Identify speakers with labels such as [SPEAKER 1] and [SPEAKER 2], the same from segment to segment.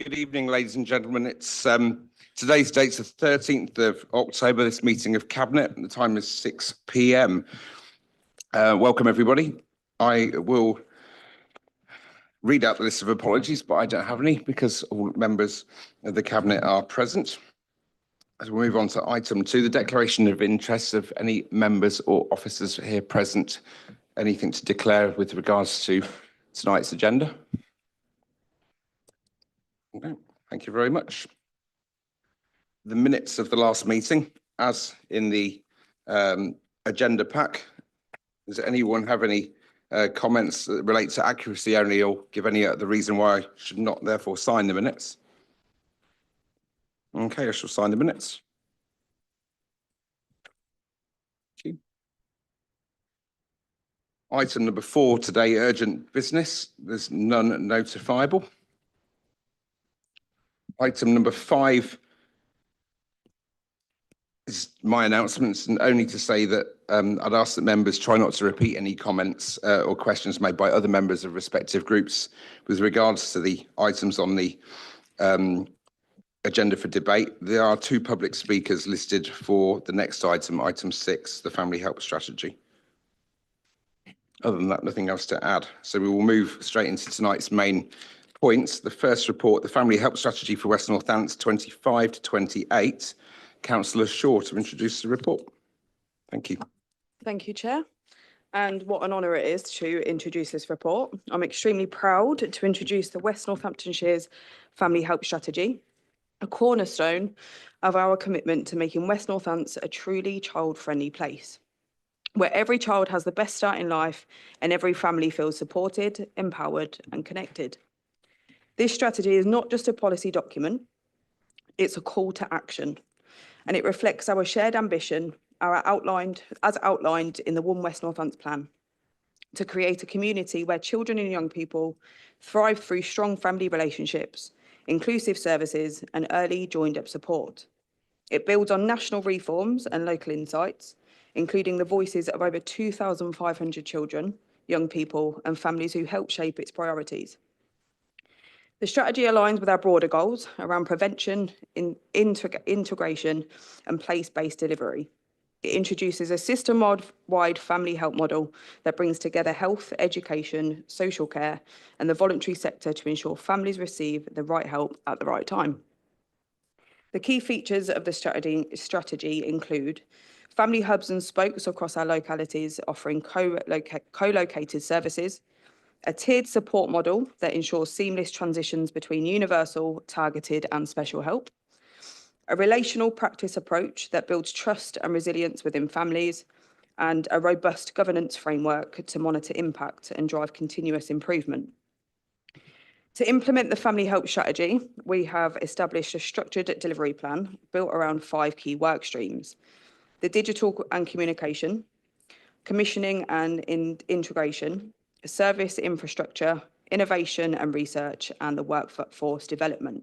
[SPEAKER 1] Good evening, ladies and gentlemen. It's today's date's the 13th of October, this meeting of Cabinet, and the time is 6 p.m. Welcome, everybody. I will read out the list of apologies, but I don't have any because all members of the Cabinet are present. As we move on to item 2, the declaration of interest of any members or officers here present. Anything to declare with regards to tonight's agenda? Okay, thank you very much. The minutes of the last meeting, as in the agenda pack. Does anyone have any comments that relate to accuracy only, or give any the reason why I should not therefore sign the minutes? Okay, I shall sign the minutes. Thank you. Item number 4 today, urgent business. There's none notifiable. Item number 5 is my announcements, and only to say that I'd ask that members try not to repeat any comments or questions made by other members of respective groups with regards to the items on the agenda for debate. There are 2 public speakers listed for the next item, item 6, the family help strategy. Other than that, nothing else to add. So we will move straight into tonight's main points. The first report, the family help strategy for West Northants 25 to 28. Councillor Shaw to introduce the report. Thank you.
[SPEAKER 2] Thank you, Chair. And what an honour it is to introduce this report. I'm extremely proud to introduce the West Northamptonshire's Family Help Strategy, a cornerstone of our commitment to making West Northants a truly child-friendly place, where every child has the best start in life and every family feels supported, empowered and connected. This strategy is not just a policy document, it's a call to action, and it reflects our shared ambition as outlined in the One West Northants plan, to create a community where children and young people thrive through strong family relationships, inclusive services and early joined-up support. It builds on national reforms and local insights, including the voices of over 2,500 children, young people and families who help shape its priorities. The strategy aligns with our broader goals around prevention, integration and place-based delivery. It introduces a system-wide family help model that brings together health, education, social care and the voluntary sector to ensure families receive the right help at the right time. The key features of the strategy include family hubs and spokes across our localities offering co-located services, a tiered support model that ensures seamless transitions between universal, targeted and special help, a relational practice approach that builds trust and resilience within families, and a robust governance framework to monitor impact and drive continuous improvement. To implement the family help strategy, we have established a structured delivery plan built around 5 key work streams: the digital and communication, commissioning and integration, service infrastructure, innovation and research, and the workforce development.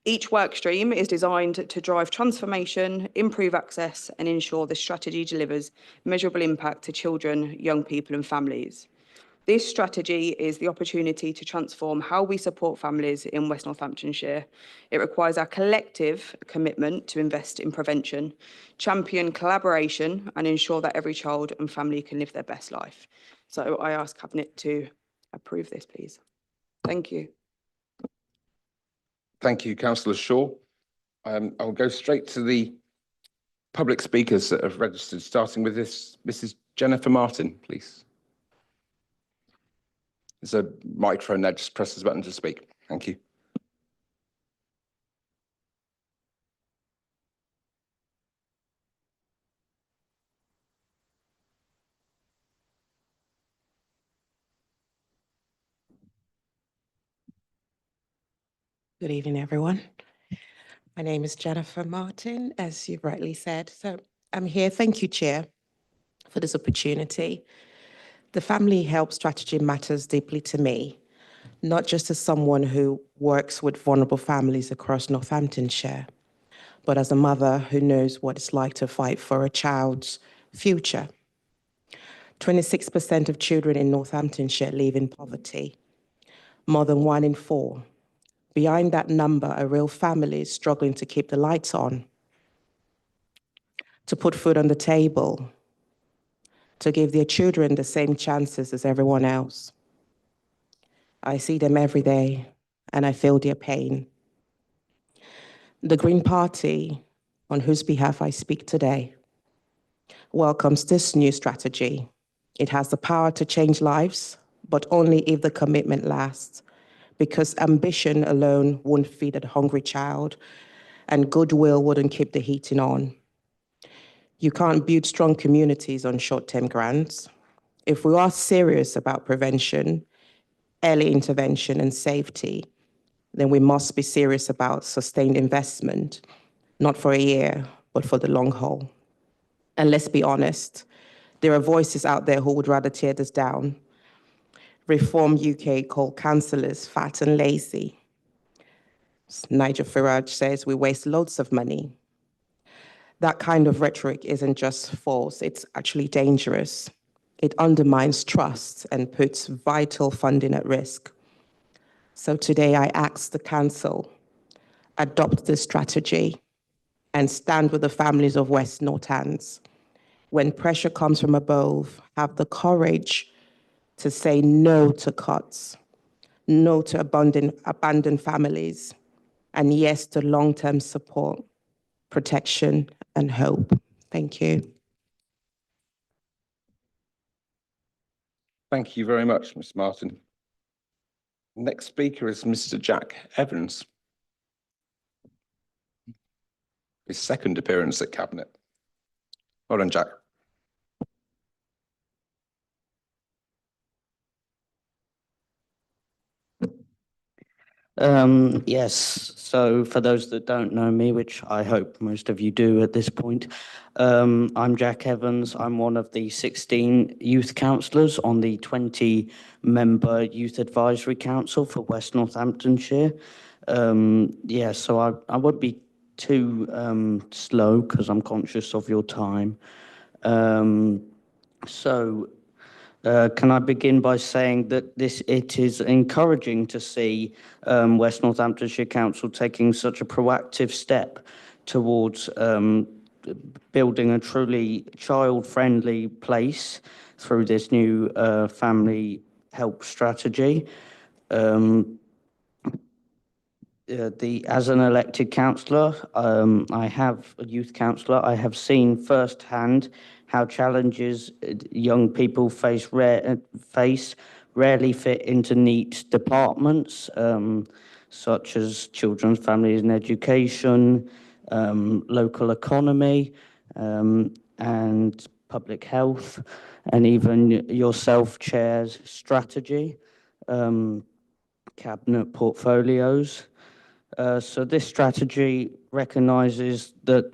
[SPEAKER 2] Each work stream is designed to drive transformation, improve access, and ensure the strategy delivers measurable impact to children, young people, and families. This strategy is the opportunity to transform how we support families in West Northamptonshire. It requires our collective commitment to invest in prevention, champion collaboration, and ensure that every child and family can live their best life. So I ask Cabinet to approve this, please. Thank you.
[SPEAKER 1] Thank you, Councillor Shaw. I'll go straight to the public speakers that have registered, starting with this, Mrs. Jennifer Martin, please. There's a microphone there, just press this button to speak. Thank you.
[SPEAKER 3] Good evening, everyone. My name is Jennifer Martin, as you've rightly said. So I'm here. Thank you, Chair, for this opportunity. The family help strategy matters deeply to me, not just as someone who works with vulnerable families across Northamptonshire, but as a mother who knows what it's like to fight for a child's future. 26% of children in Northamptonshire live in poverty. More than 1 in 4 Behind that number are real families struggling to keep the lights on, to put food on the table, to give their children the same chances as everyone else. I see them every day and I feel their pain. The Green Party, on whose behalf I speak today, welcomes this new strategy. It has the power to change lives, but only if the commitment lasts, because ambition alone won't feed a hungry child and goodwill wouldn't keep the heating on. You can't build strong communities on short-term grants. If we are serious about prevention, early intervention and safety, then we must be serious about sustained investment, not for a year, but for the long haul. And let's be honest, there are voices out there who would rather tear this down. Reform UK call councillors fat and lazy. Nigel Farage says we waste loads of money. That kind of rhetoric isn't just false, it's actually dangerous. It undermines trust and puts vital funding at risk. So today I ask the council, adopt this strategy and stand with the families of West Northants. When pressure comes from above, have the courage to say no to cuts, no to abandoned families, and yes to long-term support, protection, and hope. Thank you.
[SPEAKER 1] Thank you very much, Ms Martin. Next speaker is Mr Jack Evans. His second appearance at Cabinet. Well done, Jack.
[SPEAKER 4] Yes, so for those that don't know me, which I hope most of you do at this point, I'm Jack Evans. I'm one of the 16 youth councillors on the 20-member Youth Advisory Council for West Northamptonshire. Yeah, so I won't be too slow because I'm conscious of your time. Can I begin by saying that it is encouraging to see West Northamptonshire Council taking such a proactive step towards building a truly child-friendly place through this new family help strategy. As an elected councillor, I have a youth councillor. I have seen firsthand how challenges young people face rarely fit into neat departments, such as children's, families and education, local economy, and public health, and even yourself, Chair's strategy, cabinet portfolios. So this strategy recognises that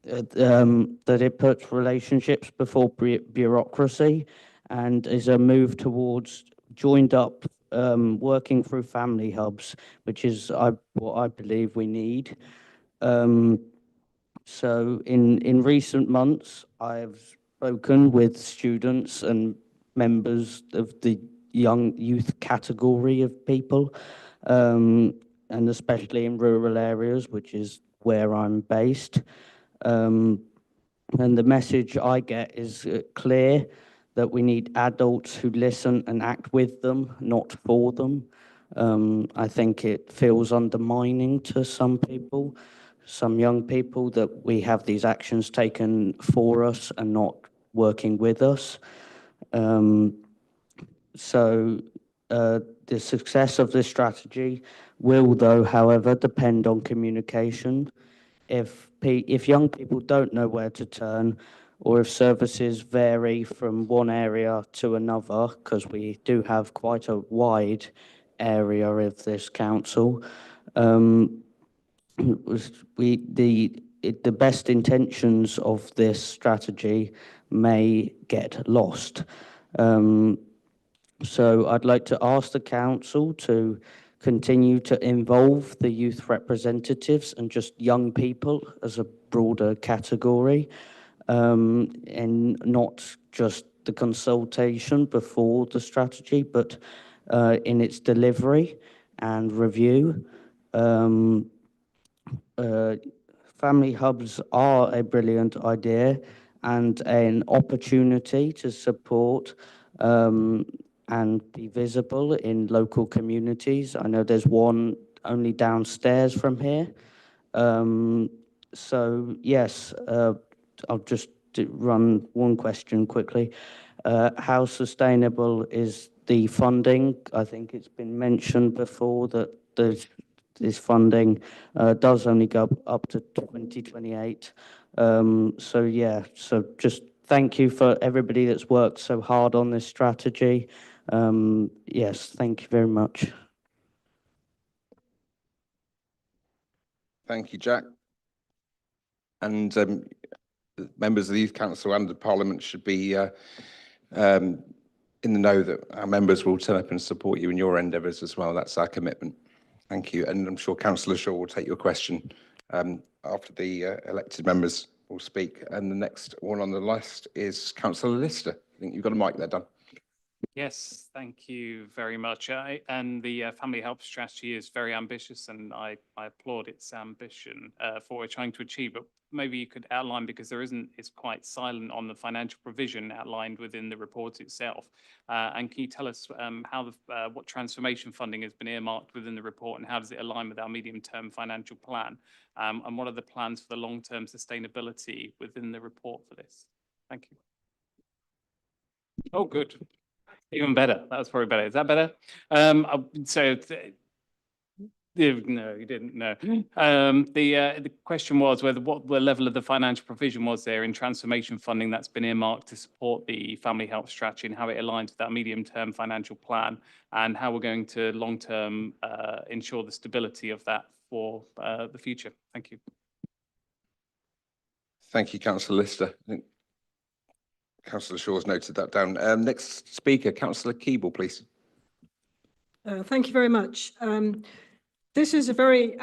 [SPEAKER 4] it puts relationships before bureaucracy, and is a move towards joined up working through family hubs, which is what I believe we need. So in recent months, I've spoken with students and members of the young youth category of people, and especially in rural areas, which is where I'm based. And the message I get is clear, that we need adults who listen and act with them, not for them. I think it feels undermining to some people, some young people, that we have these actions taken for us and not working with us. The success of this strategy will, though, however, depend on communication. If young people don't know where to turn, or if services vary from one area to another, because we do have quite a wide area of this council, the best intentions of this strategy may get lost. So I'd like to ask the council to continue to involve the youth representatives and just young people as a broader category, and not just the consultation before the strategy, but in its delivery, and review. Family hubs are a brilliant idea and an opportunity to support and be visible in local communities. I know there's one only downstairs from here. So yes, I'll just run one question quickly. How sustainable is the funding? I think it's been mentioned before that this funding does only go up to 2028. So yeah, so just thank you for everybody that's worked so hard on this strategy. Yes, thank you very much.
[SPEAKER 1] Thank you, Jack. And members of the Youth Council and the Parliament should be in the know that our members will turn up and support you in your endeavours as well. That's our commitment. Thank you. And I'm sure Councillor Shaw will take your question after the elected members will speak. And the next one on the list is Councillor Lister. I think you've got a mic there, Dan.
[SPEAKER 5] Yes, thank you very much. And the Family Help Strategy is very ambitious, and I applaud its ambition for what we're trying to achieve. But maybe you could outline, because it's quite silent on the financial provision outlined within the report itself. And can you tell us what transformation funding has been earmarked within the report, and how does it align with our medium-term financial plan? And what are the plans for the long-term sustainability within the report for this? Thank you. Oh, good. Even better. That was probably better. Is that better? No, you didn't. No. The question was what the level of the financial provision was there in transformation funding that's been earmarked to support the Family Help Strategy, and how it aligns with that medium-term financial plan, and how we're going to long-term ensure the stability of that for the future. Thank you.
[SPEAKER 1] Thank you, Councillor Lister. I think Councillor Shaw's noted that down. Next speaker, Councillor Keeble, please.
[SPEAKER 6] Thank you very much. This is a very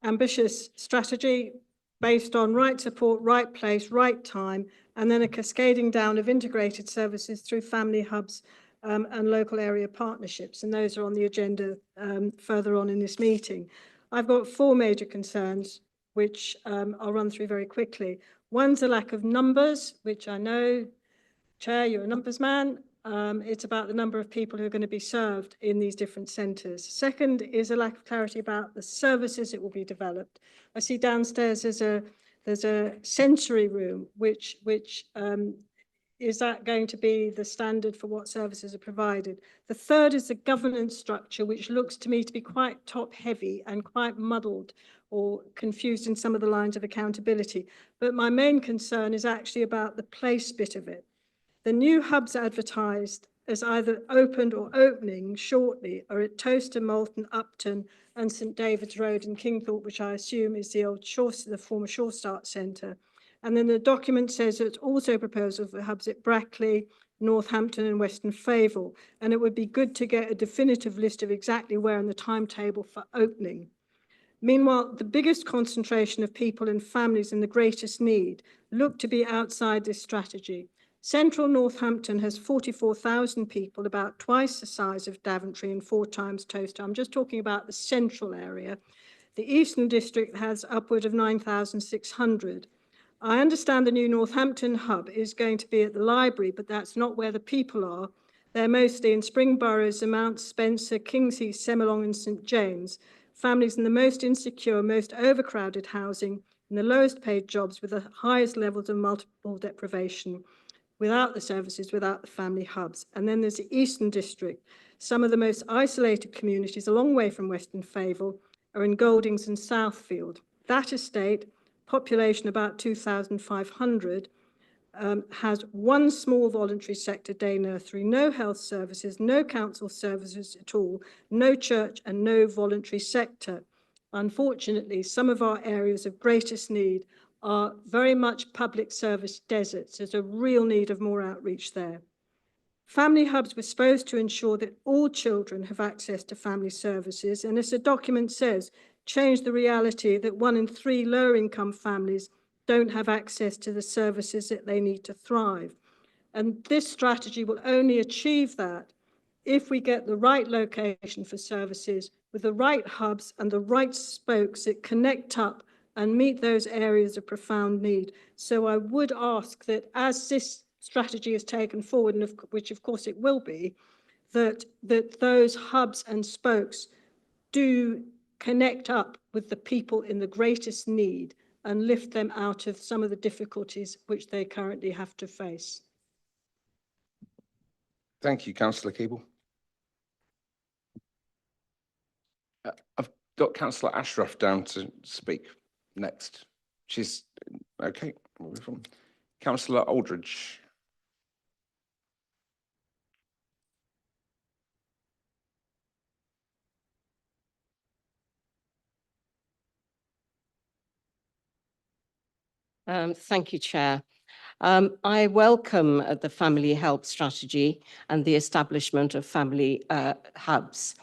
[SPEAKER 6] ambitious strategy based on right support, right place, right time, and then a cascading down of integrated services through family hubs and local area partnerships. And those are on the agenda further on in this meeting. I've got 4 major concerns, which I'll run through very quickly. One's a lack of numbers, which I know, Chair, you're a numbers man. It's about the number of people who are going to be served in these different centres. Second is a lack of clarity about the services that will be developed. I see downstairs there's a sensory room, which is that going to be the standard for what services are provided? The third is the governance structure, which looks to me to be quite top-heavy and quite muddled or confused in some of the lines of accountability. But my main concern is actually about the place bit of it. The new hubs advertised as either opened or opening shortly are at Towcester, Moulton, Upton and St David's Road in Kingthorpe, which I assume is the former Shore Start Centre. And then the document says it's also proposal for hubs at Brackley, Northampton and Weston Favell. And it would be good to get a definitive list of exactly where in the timetable for opening. Meanwhile, the biggest concentration of people and families in the greatest need look to be outside this strategy. Central Northampton has 44,000 people, about twice the size of Daventry and 4 times Towcester. I'm just talking about the central area. The Eastern District has upward of 9,600. I understand the new Northampton hub is going to be at the library, but that's not where the people are. They're mostly in Spring Boroughs, Mount Spencer, Kingsheath, Semelong and St James. Families in the most insecure, most overcrowded housing, and the lowest paid jobs with the highest levels of multiple deprivation, without the services, without the family hubs. And then there's the Eastern District. Some of the most isolated communities, a long way from Weston Favell, are in Goldings and Southfield. That estate, population about 2,500, has 1 small voluntary sector day nursery, no health services, no council services at all, no church and no voluntary sector. Unfortunately, some of our areas of greatest need are very much public service deserts. There's a real need of more outreach there. Family hubs were supposed to ensure that all children have access to family services, and as the document says, change the reality that 1 in 3 lower income families don't have access to the services that they need to thrive. And this strategy will only achieve that if we get the right location for services, with the right hubs and the right spokes that connect up and meet those areas of profound need. So I would ask that as this strategy is taken forward, and which of course it will be, that those hubs and spokes do connect up with the people in the greatest need and lift them out of some of the difficulties which they currently have to face.
[SPEAKER 1] Thank you, Councillor Keeble. I've got Councillor Ashruff down to speak next. She's okay. Move on. Councillor Aldridge.
[SPEAKER 7] Thank you, Chair. I welcome the family help strategy and the establishment of family hubs.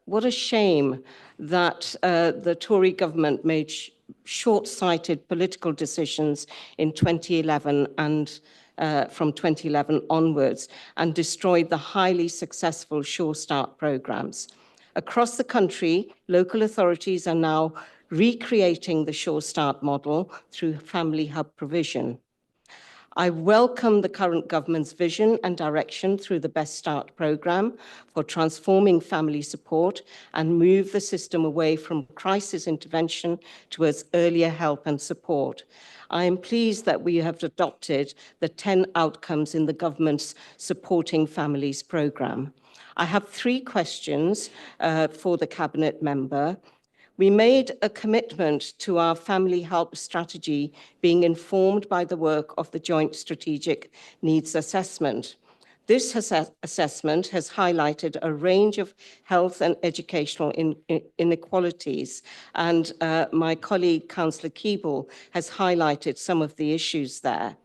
[SPEAKER 7] What a shame that the Tory government made short-sighted political decisions in 2011 and from 2011 onwards and destroyed the highly successful Sure Start programs. Across the country, local authorities are now recreating the Sure Start model through family hub provision. I welcome the current government's vision and direction through the Best Start programme for transforming family support and move the system away from crisis intervention towards earlier help and support. I am pleased that we have adopted the 10 outcomes in the government's Supporting Families programme. I have 3 questions for the Cabinet member. We made a commitment to our family help strategy being informed by the work of the Joint Strategic Needs Assessment. This assessment has highlighted a range of health and educational inequalities, and my colleague, Councillor Keeble, has highlighted some of the issues there.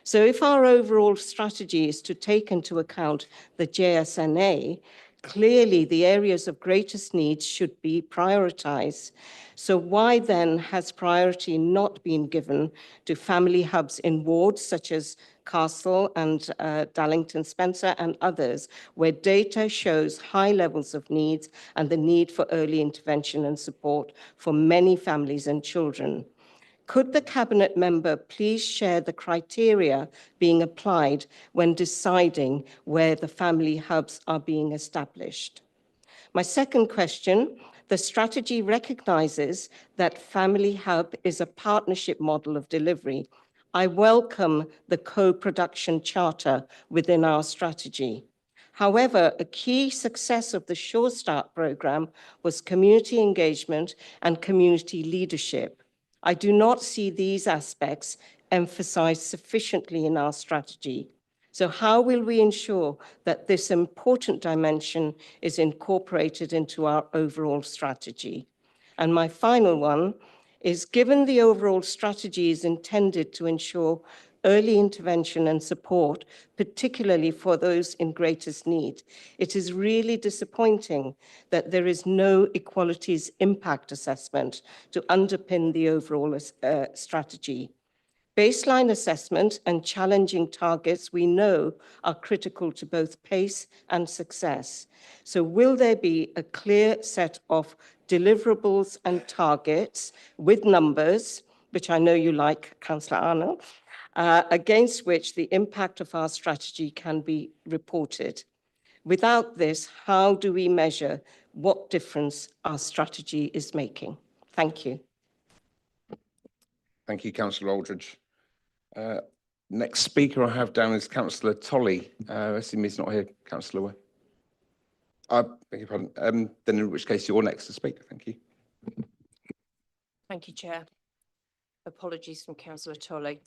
[SPEAKER 7] So if our overall strategy is to take into account the JSNA, clearly the areas of greatest need should be prioritised. So why then has priority not been given to family hubs in wards such as Castle and Dallington Spencer and others, where data shows high levels of needs and the need for early intervention and support for many families and children? Could the Cabinet member please share the criteria being applied when deciding where the family hubs are being established? My second question, the strategy recognises that Family Hub is a partnership model of delivery. I welcome the co-production charter within our strategy. However, a key success of the Sure Start programme was community engagement and community leadership. I do not see these aspects emphasised sufficiently in our strategy. So how will we ensure that this important dimension is incorporated into our overall strategy? And my final one is, given the overall strategy is intended to ensure early intervention and support, particularly for those in greatest need, it is really disappointing that there is no equalities impact assessment to underpin the overall strategy. Baseline assessment and challenging targets we know are critical to both pace and success. So will there be a clear set of deliverables and targets with numbers, which I know you like, Councillor Arnold, against which the impact of our strategy can be reported? Without this, how do we measure what difference our strategy is making? Thank you.
[SPEAKER 1] Thank you, Councillor Aldridge. Next speaker I have down is Councillor Tolley. I assume he's not here, Councillor. I beg your pardon. Then in which case you're next to speak. Thank you.
[SPEAKER 8] Thank you, Chair. Apologies from Councillor Tolley.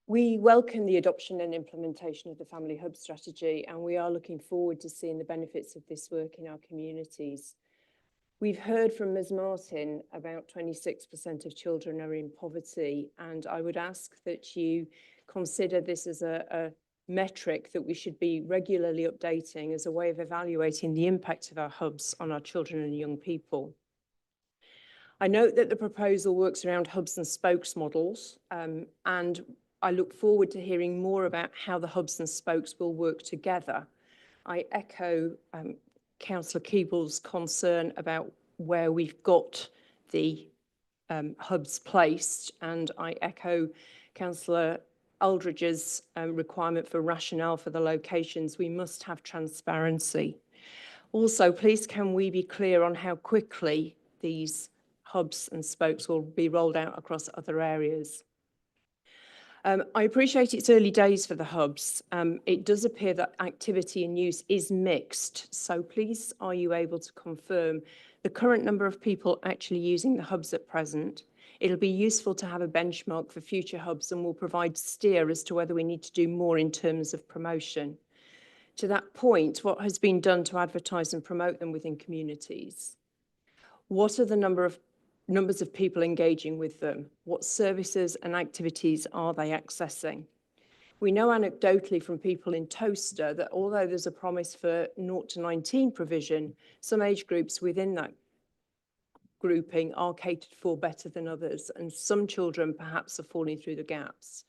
[SPEAKER 8] We welcome the adoption and implementation of the Family Hub strategy, and we are looking forward to seeing the benefits of this work in our communities. We've heard from Ms. Martin about 26% of children are in poverty, and I would ask that you consider this as a metric that we should be regularly updating as a way of evaluating the impact of our hubs on our children and young people. I note that the proposal works around hubs and spokes models, and I look forward to hearing more about how the hubs and spokes will work together. I echo Councillor Keeble's concern about where we've got the hubs placed, and I echo Councillor Aldridge's requirement for rationale for the locations. We must have transparency. Also, please can we be clear on how quickly these hubs and spokes will be rolled out across other areas? I appreciate it's early days for the hubs. It does appear that activity and use is mixed. So please, are you able to confirm the current number of people actually using the hubs at present? It'll be useful to have a benchmark for future hubs and will provide steer as to whether we need to do more in terms of promotion. To that point, what has been done to advertise and promote them within communities? What are the numbers of people engaging with them? What services and activities are they accessing? We know anecdotally from people in Toaster that although there's a promise for 0 to 19 provision, some age groups within that grouping are catered for better than others, and some children perhaps are falling through the gaps.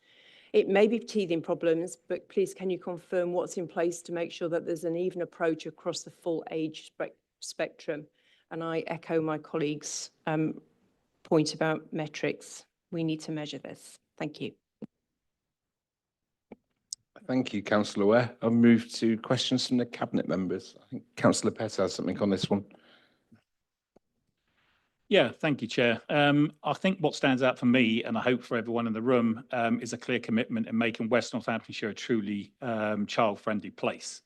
[SPEAKER 8] It may be teething problems, but please can you confirm what's in place to make sure that there's an even approach across the full age spectrum? And I echo my colleagues' point about metrics. We need to measure this. Thank you.
[SPEAKER 1] Thank you, Councillor Ware. I'll move to questions from the Cabinet members. I think Councillor Pett has something on this one.
[SPEAKER 9] Yeah, thank you, Chair. I think what stands out for me, and I hope for everyone in the room, is a clear commitment in making West Northamptonshire a truly child-friendly place.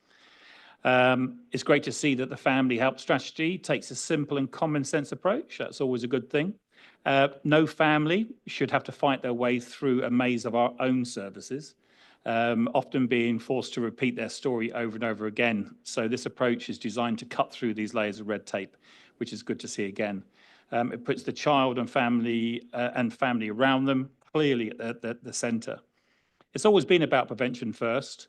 [SPEAKER 9] It's great to see that the Family Help Strategy takes a simple and common sense approach. That's always a good thing. No family should have to fight their way through a maze of our own services, often being forced to repeat their story over and over again. So this approach is designed to cut through these layers of red tape, which is good to see again. It puts the child and family around them clearly at the centre. It's always been about prevention first.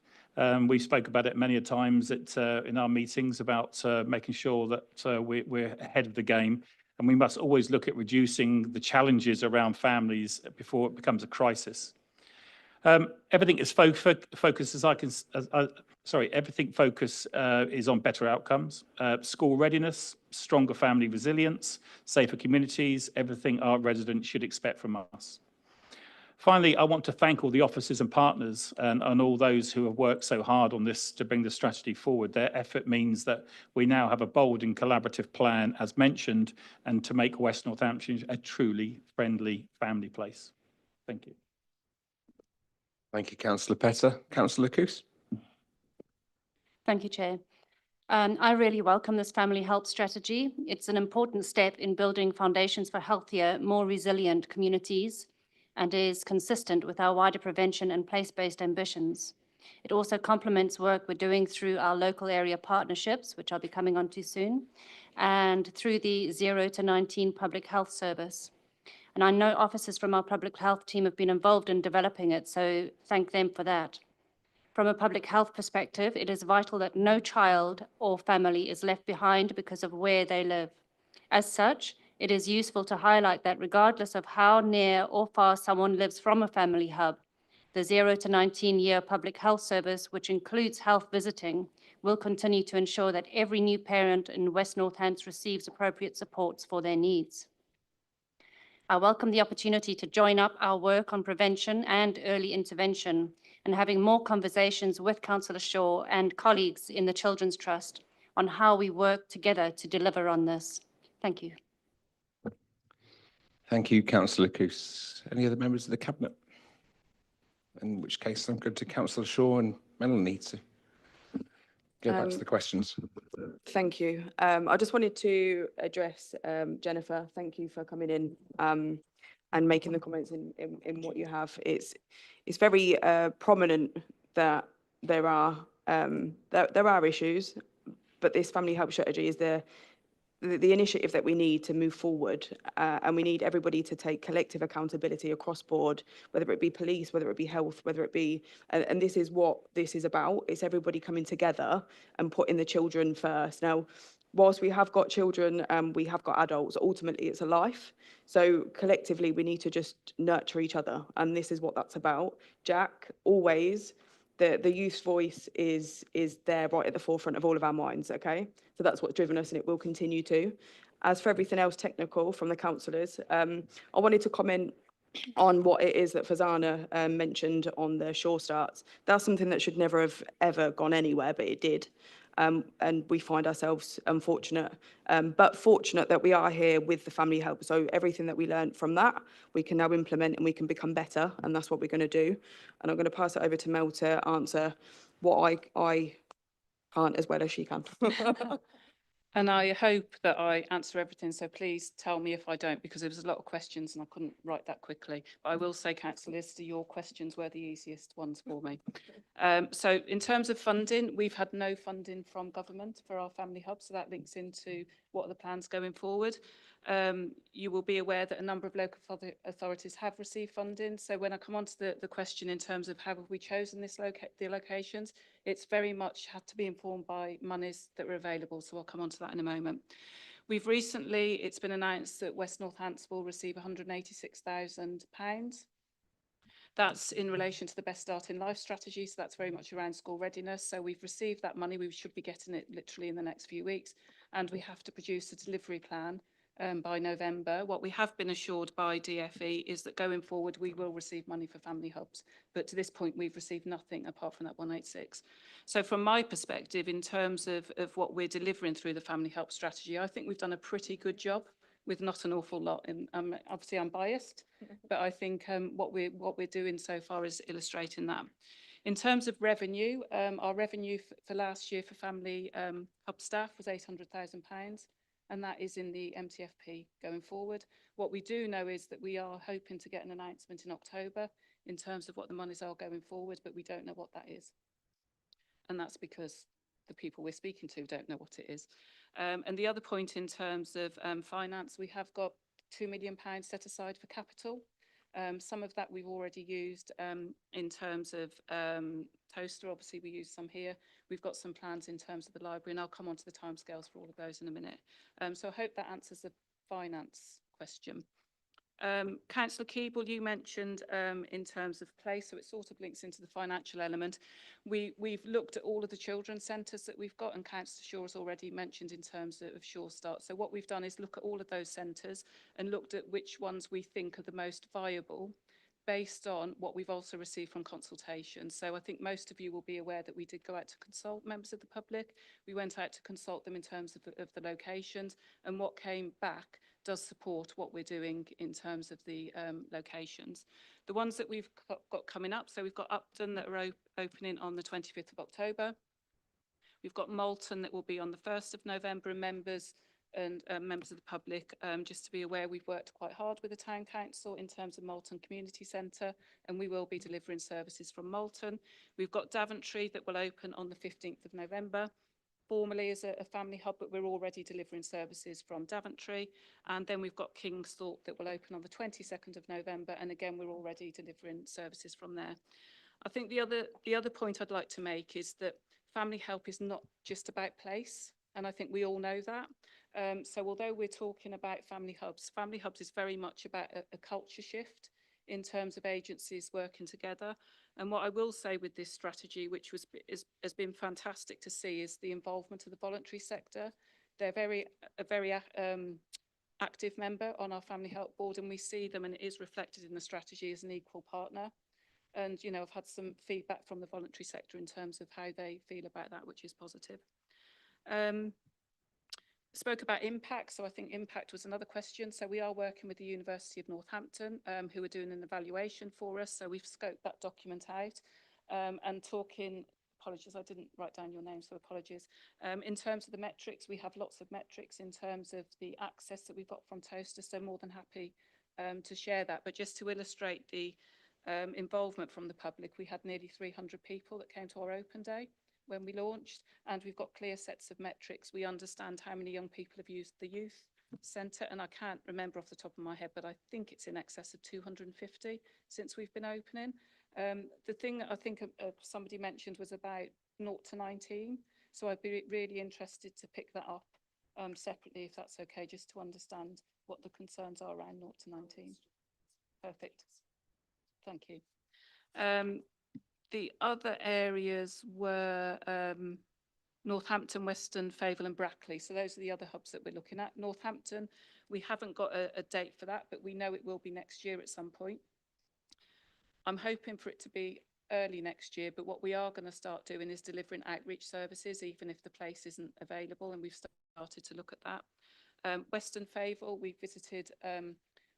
[SPEAKER 9] We spoke about it many times in our meetings about making sure that we're ahead of the game, and we must always look at reducing the challenges around families before it becomes a crisis. Everything is everything focus is on better outcomes, school readiness, stronger family resilience, safer communities, everything our residents should expect from us. Finally, I want to thank all the officers and partners and all those who have worked so hard on this to bring the strategy forward. Their effort means that we now have a bold and collaborative plan, as mentioned, and to make West Northampton a truly friendly family place. Thank you.
[SPEAKER 1] Thank you, Councillor Petter. Councillor Coos.
[SPEAKER 10] Thank you, Chair. I really welcome this family help strategy. It's an important step in building foundations for healthier, more resilient communities, and is consistent with our wider prevention and place-based ambitions. It also complements work we're doing through our local area partnerships, which I'll be coming on to soon, and through the 0 to 19 public health service. And I know officers from our public health team have been involved in developing it, so thank them for that. From a public health perspective, it is vital that no child or family is left behind because of where they live. As such, it is useful to highlight that regardless of how near or far someone lives from a family hub, the 0 to 19-year public health service, which includes health visiting, will continue to ensure that every new parent in West Northants receives appropriate supports for their needs. I welcome the opportunity to join up our work on prevention and early intervention and having more conversations with Councillor Shaw and colleagues in the Children's Trust on how we work together to deliver on this. Thank you.
[SPEAKER 1] Thank you, Councillor Coos. Any other members of the Cabinet? In which case, I'm good to Councillor Shaw and Melanie to go back to the questions.
[SPEAKER 2] Thank you. I just wanted to address Jennifer. Thank you for coming in and making the comments in what you have. It's very prominent that there are issues, but this family help strategy is the initiative that we need to move forward, and we need everybody to take collective accountability across board, whether it be police, whether it be health, whether it be, and this is what this is about. It's everybody coming together and putting the children first. Now, whilst we have got children and we have got adults, ultimately it's a life. So collectively, we need to just nurture each other, and this is what that's about. Jack always the youth voice is there right at the forefront of all of our minds, okay? So that's what's driven us and it will continue to. As for everything else technical from the councillors, I wanted to comment on what it is that Fazana mentioned on the Sure Starts. That's something that should never have ever gone anywhere, but it did. And we find ourselves unfortunate, but fortunate that we are here with the family help. So everything that we learned from that, we can now implement and we can become better. And that's what we're going to do. And I'm going to pass it over to Mel to answer what I can't as well as she can.
[SPEAKER 11] And I hope that I answer everything, so please tell me if I don't, because there was a lot of questions and I couldn't write that quickly. But I will say, councillors, your questions were the easiest ones for me. So in terms of funding, we've had no funding from government for our family hub, so that links into what are the plans going forward. You will be aware that a number of local authorities have received funding. So when I come on to the question in terms of how have we chosen the locations, it's very much had to be informed by monies that were available. So I'll come on to that in a moment. We've recently, it's been announced that West Northants will receive £186,000. That's in relation to the Best Start in Life strategy. So that's very much around school readiness. So we've received that money. We should be getting it literally in the next few weeks. And we have to produce a delivery plan by November. What we have been assured by DFE is that going forward, we will receive money for family hubs. But to this point, we've received nothing apart from that 186. So from my perspective, in terms of what we're delivering through the family help strategy, I think we've done a pretty good job with not an awful lot. And obviously I'm biased, but I think what we're doing so far is illustrating that. In terms of revenue, our revenue for last year for family hub staff was £800,000. And that is in the MTFP going forward. What we do know is that we are hoping to get an announcement in October in terms of what the monies are going forward, but we don't know what that is. And that's because the people we're speaking to don't know what it is. And the other point in terms of finance, we have got £2 million set aside for capital. Some of that we've already used in terms of Toaster. Obviously, we use some here. We've got some plans in terms of the library, and I'll come on to the timescales for all of those in a minute. So I hope that answers the finance question. Councillor Keeble, you mentioned in terms of place, so it sort of links into the financial element. We've looked at all of the children's centres that we've got, and Councillor Shaw has already mentioned in terms of Sure Start. So what we've done is look at all of those centres and looked at which ones we think are the most viable based on what we've also received from consultation. So I think most of you will be aware that we did go out to consult members of the public. We went out to consult them in terms of the locations, and what came back does support what we're doing in terms of the locations. The ones that we've got coming up, so we've got Upton that are opening on the 25th of October. We've got Malton that will be on the 1st of November, and members of the public, just to be aware, we've worked quite hard with the Town Council in terms of Malton Community Centre, and we will be delivering services from Malton. We've got Daventry that will open on the 15th of November. Formally as a family hub, but we're already delivering services from Daventry. And then we've got Kingsthorpe that will open on the 22nd of November. And again, we're already delivering services from there. I think the other point I'd like to make is that family help is not just about place. And I think we all know that. So although we're talking about family hubs is very much about a culture shift in terms of agencies working together. And what I will say with this strategy, which has been fantastic to see, is the involvement of the voluntary sector. They're a very active member on our family help board, and we see them, and it is reflected in the strategy as an equal partner. And, you know, I've had some feedback from the voluntary sector in terms of how they feel about that, which is positive. Spoke about impact, so I think impact was another question. So we are working with the University of Northampton, who are doing an evaluation for us. So we've scoped that document out and talking, apologies, I didn't write down your name, so apologies. In terms of the metrics, we have lots of metrics in terms of the access that we've got from Toaster, so more than happy to share that. But just to illustrate the involvement from the public, we had nearly 300 people that came to our open day when we launched, and we've got clear sets of metrics. We understand how many young people have used the youth centre, and I can't remember off the top of my head, but I think it's in excess of 250 since we've been opening. The thing that I think somebody mentioned was about 0 to 19, so I'd be really interested to pick that up separately, if that's okay, just to understand what the concerns are around 0 to 19. Perfect. Thank you. The other areas were Northampton, Weston, Fayval and Brackley. So those are the other hubs that we're looking at. Northampton, we haven't got a date for that, but we know it will be next year at some point. I'm hoping for it to be early next year, but what we are going to start doing is delivering outreach services, even if the place isn't available, and we've started to look at that. Weston Fayval, we visited,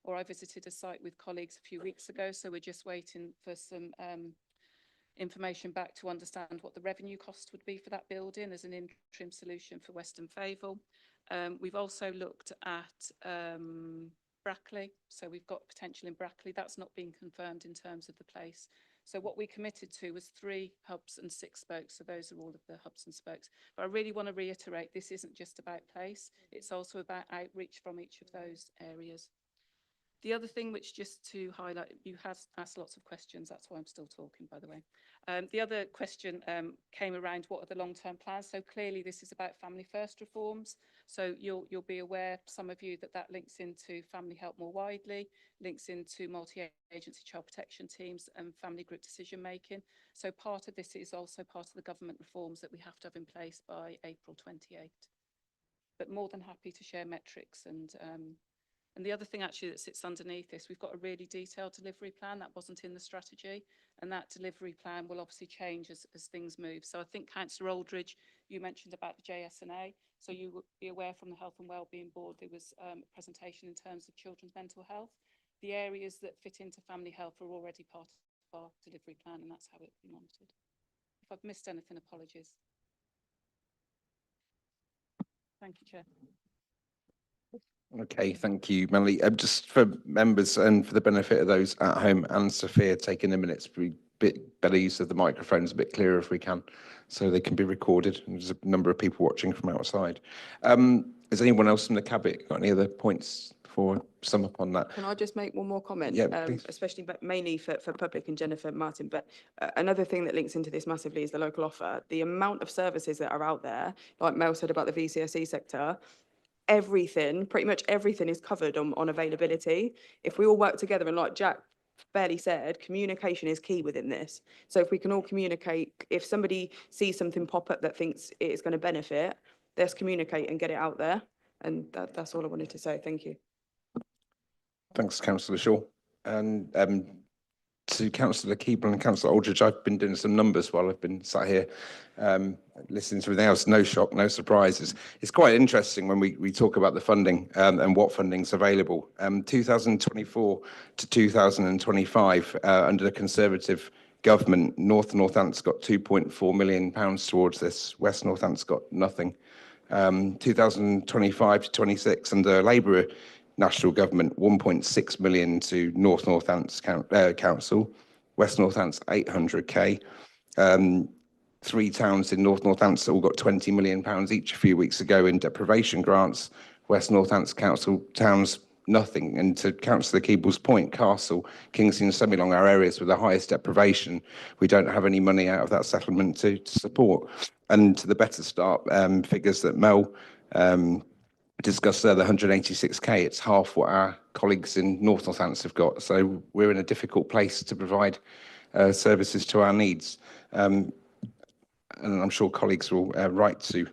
[SPEAKER 11] or I visited a site with colleagues a few weeks ago, so we're just waiting for some information back to understand what the revenue cost would be for that building as an interim solution for Weston Fayval. We've also looked at Brackley, so we've got potential in Brackley. That's not been confirmed in terms of the place. So what we committed to was 3 hubs and 6 spokes. So those are all of the hubs and spokes. But I really want to reiterate, this isn't just about place. It's also about outreach from each of those areas. The other thing, which just to highlight, you have asked lots of questions. That's why I'm still talking, by the way. The other question came around what are the long-term plans. So clearly this is about family first reforms. So you'll be aware, some of you, that links into family help more widely, links into multi-agency child protection teams and family group decision making. So part of this is also part of the government reforms that we have to have in place by April 28. But more than happy to share metrics and the other thing actually that sits underneath this, we've got a really detailed delivery plan that wasn't in the strategy, and that delivery plan will obviously change as things move. So I think Councillor Aldridge, you mentioned about the JSNA, so you will be aware from the Health and Wellbeing Board there was a presentation in terms of children's mental health. The areas that fit into family health are already part of our delivery plan, and that's how it will be monitored. If I've missed anything, apologies. Thank you, Chair.
[SPEAKER 1] Okay, thank you, Melanie. Just for members and for the benefit of those at home and Sophia, taking a minute to be a bit better use of the microphones, a bit clearer if we can, so they can be recorded. There's a number of people watching from outside. Is anyone else from the Cabinet got any other points before sum up on that?
[SPEAKER 2] Can I just make one more comment?
[SPEAKER 1] Yeah, please.
[SPEAKER 2] Especially but mainly for public and Jennifer Martin. But another thing that links into this massively is the local offer. The amount of services that are out there, like Mel said about the VCSE sector, everything, pretty much everything is covered on availability. If we all work together, and like Jack barely said, communication is key within this. So if we can all communicate, if somebody sees something pop up that thinks it is going to benefit, let's communicate and get it out there. And that's all I wanted to say. Thank you.
[SPEAKER 1] Thanks, Councillor Shaw. And to Councillor Keeble and Councillor Aldridge, I've been doing some numbers while I've been sat here listening to everything else. No shock, no surprises. It's quite interesting when we talk about the funding and what funding's available. 2024 to 2025, under the Conservative government, North Northants got £2.4 million towards this. West Northants got nothing. 2025 to 26 under Labour National Government, 1.6 million to North Northants Council, West Northants 800k. 3 towns in North Northants all got £20 million each a few weeks ago in deprivation grants. West Northants Council towns nothing. And to Councillor Keeble's point, Castle, Kingsley and Semilong are areas with the highest deprivation. We don't have any money out of that settlement to support. And to the Better Start figures that Mel discussed there, the 186k, it's half what our colleagues in North Northants have got. So we're in a difficult place to provide services to our needs. And I'm sure colleagues will write to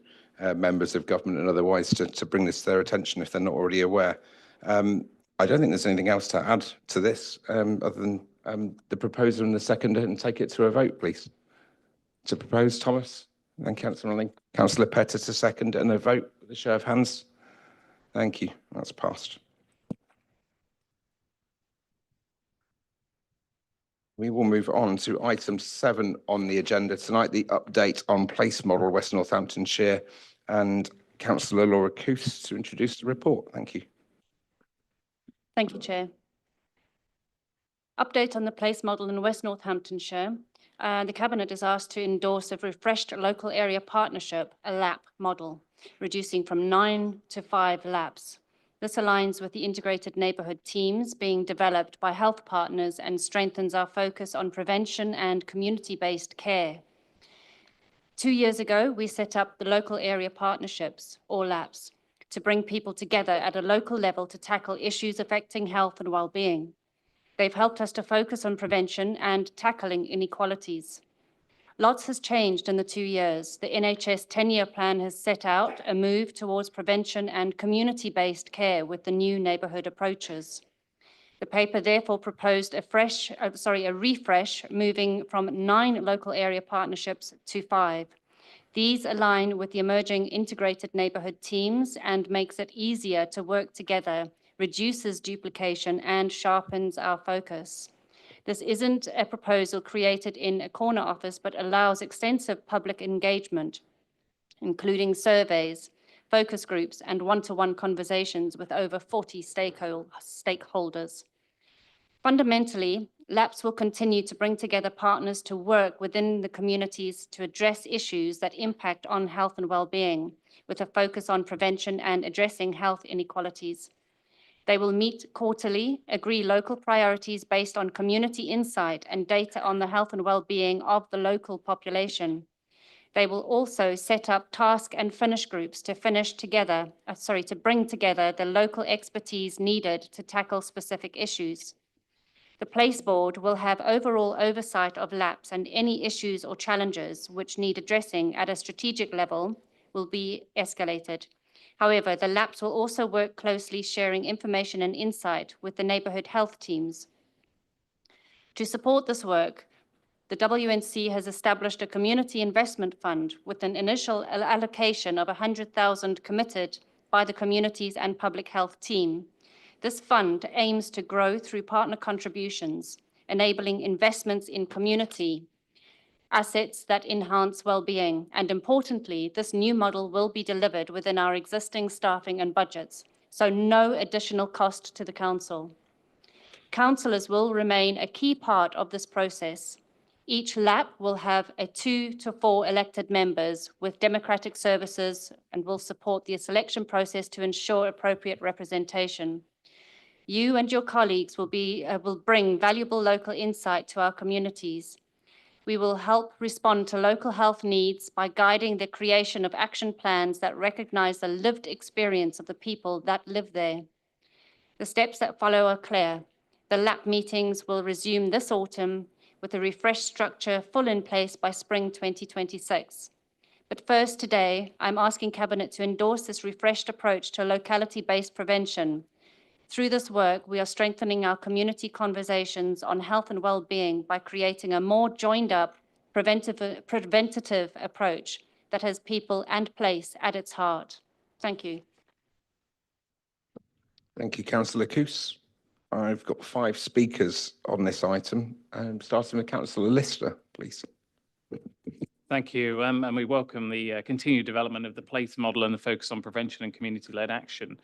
[SPEAKER 1] members of government and otherwise to bring this to their attention if they're not already aware. I don't think there's anything else to add to this other than the proposer and the seconder, and take it to a vote, please. To propose, Thomas, and Councillor Pettit to second, and a vote with a show of hands. Thank you. That's passed. We will move on to item 7 on the agenda tonight, the update on place model West Northamptonshire, and Councillor Laura Coos to introduce the report. Thank you.
[SPEAKER 10] Thank you, Chair. Update on the place model in West Northamptonshire. The Cabinet is asked to endorse a refreshed local area partnership, a LAP model, reducing from 9 to 5 LAPs. This aligns with the integrated neighbourhood teams being developed by health partners and strengthens our focus on prevention and community-based care. 2 years ago, we set up the local area partnerships, or LAPs, to bring people together at a local level to tackle issues affecting health and well-being. They've helped us to focus on prevention and tackling inequalities. Lots has changed in the 2 years. The NHS 10-year plan has set out a move towards prevention and community-based care with the new neighbourhood approaches. The paper therefore proposed a refresh, moving from 9 local area partnerships to 5. These align with the emerging integrated neighbourhood teams and makes it easier to work together, reduces duplication and sharpens our focus. This isn't a proposal created in a corner office, but allows extensive public engagement, including surveys, focus groups, and one-to-one conversations with over 40 stakeholders. Fundamentally, LAPS will continue to bring together partners to work within the communities to address issues that impact on health and well-being, with a focus on prevention and addressing health inequalities. They will meet quarterly, agree local priorities based on community insight and data on the health and well-being of the local population. They will also set up task and finish groups to bring together the local expertise needed to tackle specific issues. The Place Board will have overall oversight of LAPS, and any issues or challenges which need addressing at a strategic level will be escalated. However, the LAPS will also work closely, sharing information and insight with the neighbourhood health teams. To support this work, the WNC has established a community investment fund with an initial allocation of 100,000 committed by the communities and public health team. This fund aims to grow through partner contributions, enabling investments in community assets that enhance well-being. And importantly, this new model will be delivered within our existing staffing and budgets, so no additional cost to the council. Councillors will remain a key part of this process. Each LAP will have 2 to 4 elected members with democratic services and will support the selection process to ensure appropriate representation. You and your colleagues will bring valuable local insight to our communities. We will help respond to local health needs by guiding the creation of action plans that recognise the lived experience of the people that live there. The steps that follow are clear. The LAP meetings will resume this autumn with a refreshed structure full in place by spring 2026. But first today, I'm asking Cabinet to endorse this refreshed approach to locality-based prevention. Through this work, we are strengthening our community conversations on health and well-being by creating a more joined-up, preventative approach that has people and place at its heart. Thank you.
[SPEAKER 1] Thank you, Councillor Coos. I've got 5 speakers on this item, starting with Councillor Lister, please.
[SPEAKER 5] Thank you, and we welcome the continued development of the PLACE model and the focus on prevention and community-led action.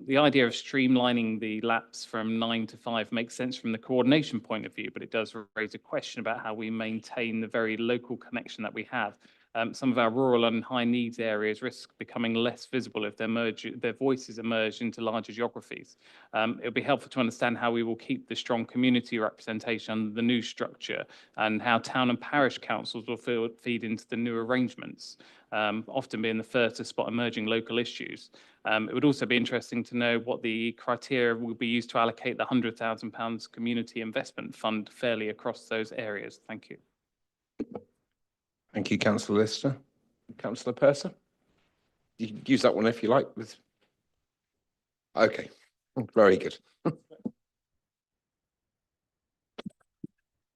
[SPEAKER 5] The idea of streamlining the LAPS from 9 to 5 makes sense from the coordination point of view, but it does raise a question about how we maintain the very local connection that we have. Some of our rural and high needs areas risk becoming less visible if their voices emerge into larger geographies. It would be helpful to understand how we will keep the strong community representation under the new structure and how town and parish councils will feed into the new arrangements, often being the first to spot emerging local issues. It would also be interesting to know what the criteria will be used to allocate the £100,000 community investment fund fairly across those areas. Thank you.
[SPEAKER 1] Thank you, Councillor Lister. Councillor Purser? You can use that one if you like. Okay, very good.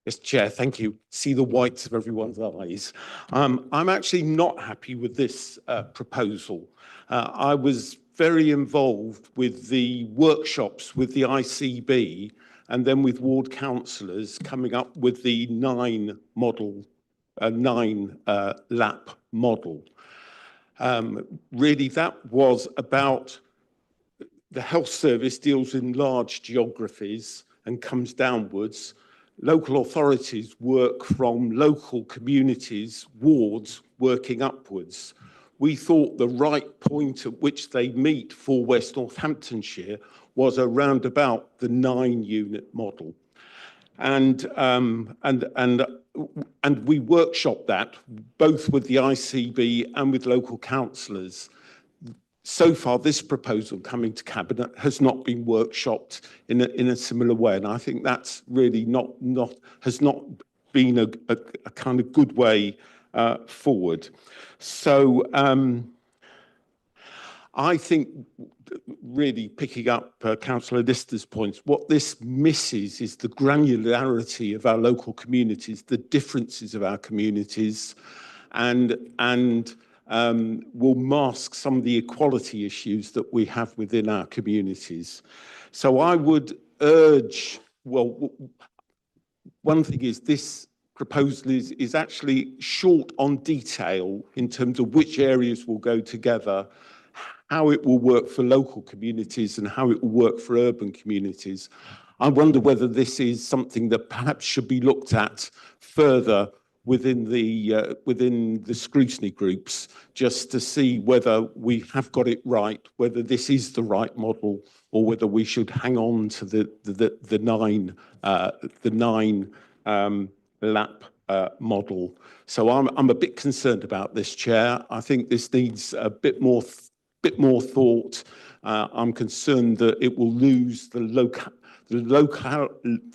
[SPEAKER 12] Mr. Chair, thank you. See the whites of everyone's eyes. I'm actually not happy with this proposal. I was very involved with the workshops with the ICB and then with ward councillors coming up with the 9 LAP model. Really, that was about the health service deals in large geographies and comes downwards. Local authorities work from local communities, wards, working upwards. We thought the right point at which they meet for West Northamptonshire was around about the 9-unit model. And we workshopped that both with the ICB and with local councillors. So far, this proposal coming to Cabinet has not been workshopped in a similar way, and I think that's really has not been a kind of good way forward. So I think, really picking up Councillor Lister's points, what this misses is the granularity of our local communities, the differences of our communities, and will mask some of the equality issues that we have within our communities. So I would urge, well, one thing is this proposal is actually short on detail in terms of which areas will go together, how it will work for local communities and how it will work for urban communities. I wonder whether this is something that perhaps should be looked at further within the scrutiny groups, just to see whether we have got it right, whether this is the right model, or whether we should hang on to the nine lap model. So I'm a bit concerned about this, Chair. I think this needs a bit more thought. I'm concerned that it will lose the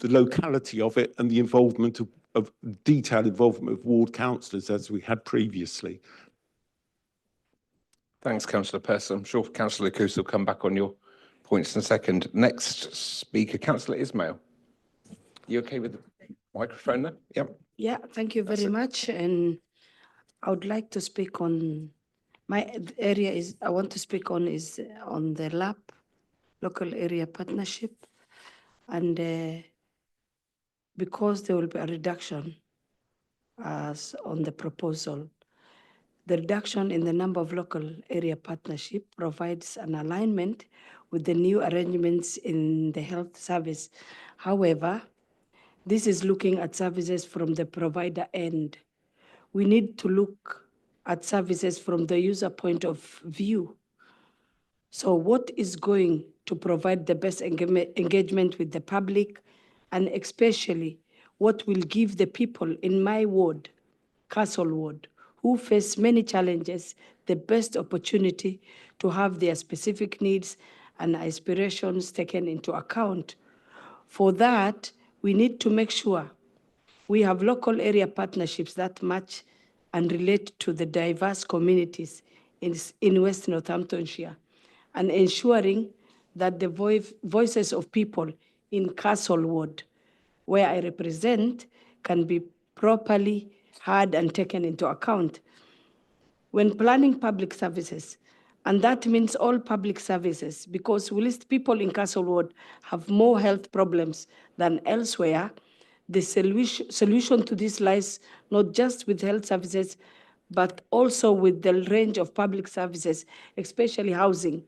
[SPEAKER 12] locality of it and the involvement of detailed involvement of ward councillors as we had previously.
[SPEAKER 1] Thanks, Councillor Pearson. I'm sure Councillor Coos will come back on your points in a second. Next speaker, Councillor Ismail. You okay with the microphone there? Yep.
[SPEAKER 13] Yeah, thank you very much. And I would like to speak on my area I want to speak on is on the LAP, local area partnership. And because there will be a reduction as on the proposal, the reduction in the number of local area partnership provides an alignment with the new arrangements in the health service. However, this is looking at services from the provider end. We need to look at services from the user point of view. So what is going to provide the best engagement with the public, and especially what will give the people in my ward, Castle Ward, who face many challenges, the best opportunity to have their specific needs and aspirations taken into account. For that, we need to make sure we have local area partnerships that match and relate to the diverse communities in West Northamptonshire, and ensuring that the voices of people in Castle Ward, where I represent, can be properly heard and taken into account. When planning public services, and that means all public services, because people in Castle Ward have more health problems than elsewhere, the solution to this lies not just with health services, but also with the range of public services, especially housing,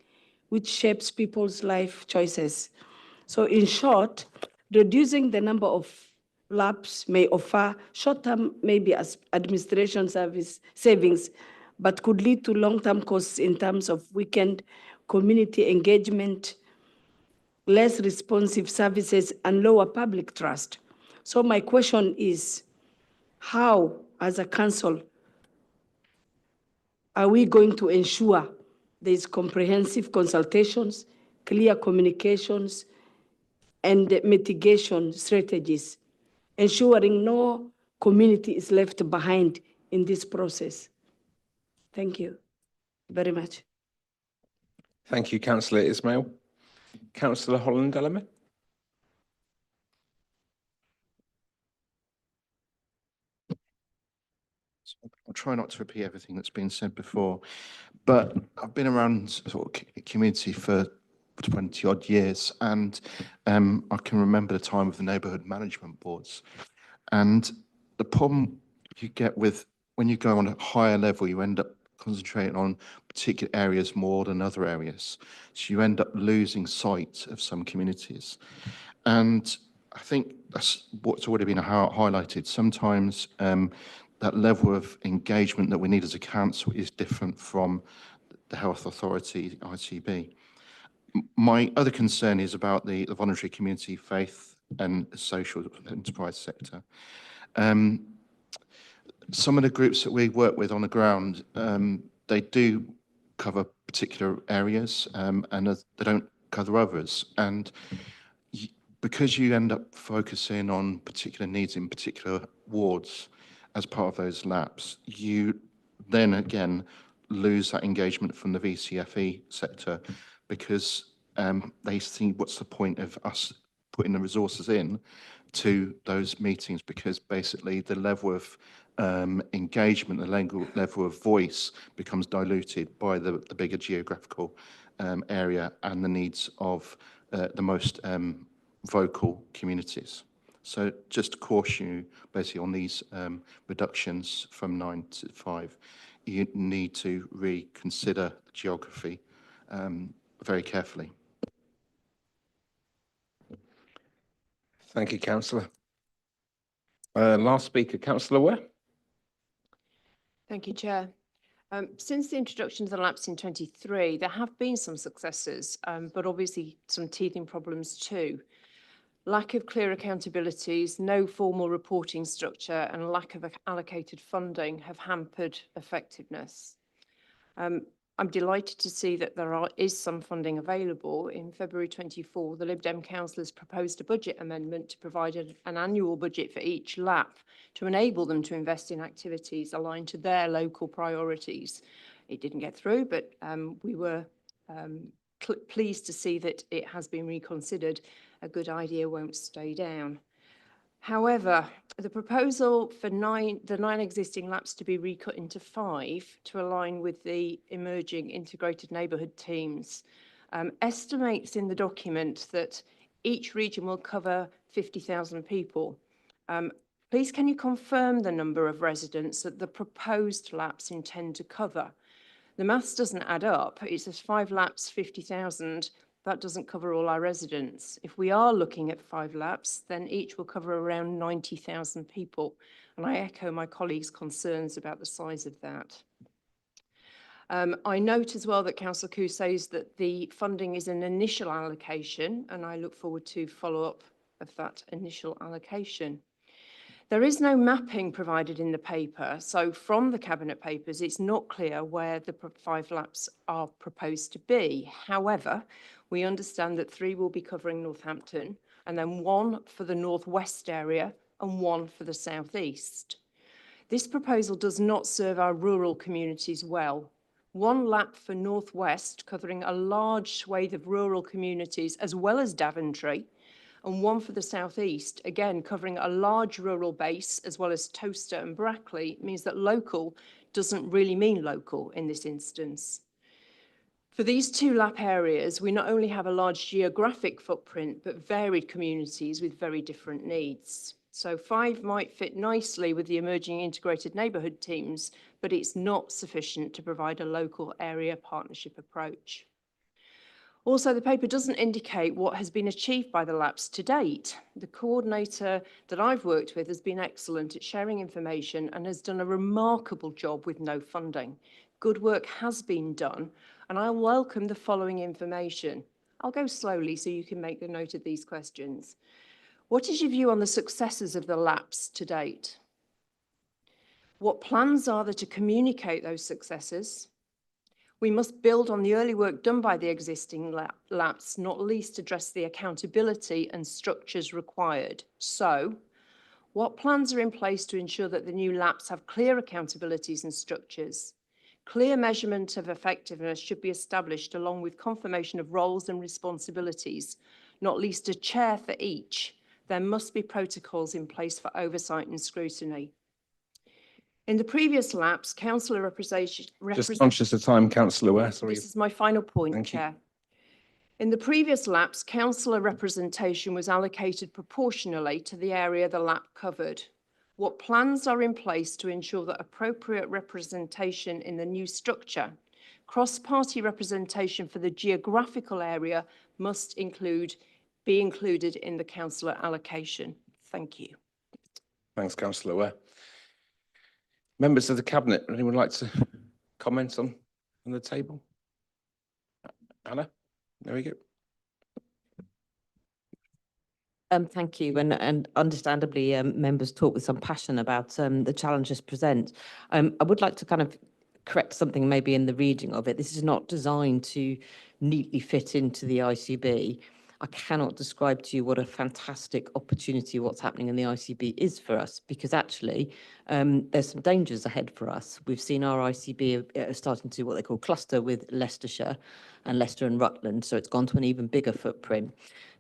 [SPEAKER 13] which shapes people's life choices. So in short, reducing the number of labs may offer short-term, maybe as administration service savings, but could lead to long-term costs in terms of weakened community engagement, less responsive services, and lower public trust. So my question is, how, as a council, are we going to ensure there's comprehensive consultations, clear communications, and mitigation strategies, ensuring no community is left behind in this process? Thank you very much.
[SPEAKER 1] Thank you, Councillor Ismail. Councillor Holland-Ellerman.
[SPEAKER 14] I'll try not to repeat everything that's been said before, but I've been around sort of community for 20 odd years, and I can remember the time of the neighbourhood management boards. And the problem you get with when you go on a higher level, you end up concentrating on particular areas more than other areas. So you end up losing sight of some communities. And I think that's what's already been highlighted. Sometimes that level of engagement that we need as a council is different from the health authority, ITB. My other concern is about the voluntary community, faith and social enterprise sector. Some of the groups that we work with on the ground, they do cover particular areas and they don't cover others. And because you end up focusing on particular needs in particular wards as part of those LAPs, you then again lose that engagement from the VCFE sector, because they think, what's the point of us putting the resources in to those meetings, because basically the level of engagement, the level of voice becomes diluted by the bigger geographical area and the needs of the most vocal communities. So just to caution you basically on these reductions from 9 to 5, you need to reconsider the geography very carefully.
[SPEAKER 1] Thank you, councillor. Last speaker, councillor Ware.
[SPEAKER 8] Thank you, Chair. Since the introduction of the LAPs in 23, there have been some successes, but obviously some teething problems too. Lack of clear accountabilities, no formal reporting structure, and lack of allocated funding have hampered effectiveness. I'm delighted to see that there is some funding available. In February 24, the Lib Dem councillors proposed a budget amendment to provide an annual budget for each LAP to enable them to invest in activities aligned to their local priorities. It didn't get through, but we were pleased to see that it has been reconsidered. A good idea won't stay down. However, the proposal for the nine existing LAPs to be recut into 5 to align with the emerging integrated neighbourhood teams estimates in the document that each region will cover 50,000 people. Please can you confirm the number of residents that the proposed LAPs intend to cover? The maths doesn't add up. It says 5 LAPs, 50,000. That doesn't cover all our residents. If we are looking at 5 LAPs, then each will cover around 90,000 people. And I echo my colleagues' concerns about the size of that. I note as well that Councillor Koo says that the funding is an initial allocation, and I look forward to follow-up of that initial allocation. There is no mapping provided in the paper, so from the Cabinet papers, it's not clear where the 5 LAPs are proposed to be. However, we understand that 3 will be covering Northampton, and then 1 for the northwest area and 1 for the southeast. This proposal does not serve our rural communities well. 1 LAP for northwest, covering a large swathe of rural communities as well as Daventry, and 1 for the southeast, again covering a large rural base as well as Towcester and Brackley, means that local doesn't really mean local in this instance. For these 2 LAP areas, we not only have a large geographic footprint, but varied communities with very different needs. So 5 might fit nicely with the emerging integrated neighbourhood teams, but it's not sufficient to provide a local area partnership approach. Also, the paper doesn't indicate what has been achieved by the LAPs to date. The coordinator that I've worked with has been excellent at sharing information and has done a remarkable job with no funding. Good work has been done, and I welcome the following information. I'll go slowly so you can make a note of these questions. What is your view on the successes of the LAPs to date? What plans are there to communicate those successes? We must build on the early work done by the existing LAPs, not least address the accountability and structures required. So, what plans are in place to ensure that the new LAPs have clear accountabilities and structures? Clear measurement of effectiveness should be established along with confirmation of roles and responsibilities, not least a chair for each. There must be protocols in place for oversight and scrutiny. In the previous LAPs, councillor representation...
[SPEAKER 1] Just conscious of time, councillor Ware, sorry.
[SPEAKER 8] This is my final point,
[SPEAKER 1] Thank
[SPEAKER 8] Chair.
[SPEAKER 1] you.
[SPEAKER 8] In the previous LAPs, councillor representation was allocated proportionally to the area the LAP covered. What plans are in place to ensure that appropriate representation in the new structure, cross-party representation for the geographical area must be included in the councillor allocation? Thank you.
[SPEAKER 1] Thanks, councillor Ware. Members of the Cabinet, anyone like to comment on the table? Anna, there we go.
[SPEAKER 15] Thank you, and understandably, members talk with some passion about the challenges present. I would like to kind of correct something maybe in the reading of it. This is not designed to neatly fit into the ICB. I cannot describe to you what a fantastic opportunity what's happening in the ICB is for us, because actually there's some dangers ahead for us. We've seen our ICB starting to do what they call cluster with Leicestershire and Leicester and Rutland, so it's gone to an even bigger footprint.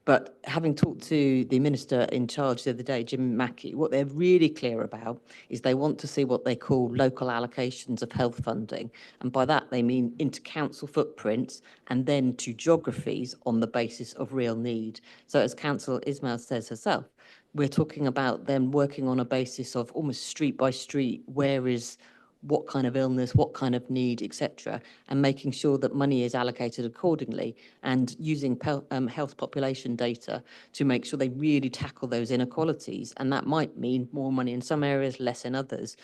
[SPEAKER 15] But having talked to the minister in charge the other day, Jim Mackey, what they're really clear about is they want to see what they call local allocations of health funding. And by that, they mean into council footprints and then to geographies on the basis of real need. So as Councillor Ismail says herself, we're talking about them working on a basis of almost street by street, where is what kind of illness, what kind of need, etc., and making sure that money is allocated accordingly, and using health population data to make sure they really tackle those inequalities. And that might mean more money in some areas, less in others.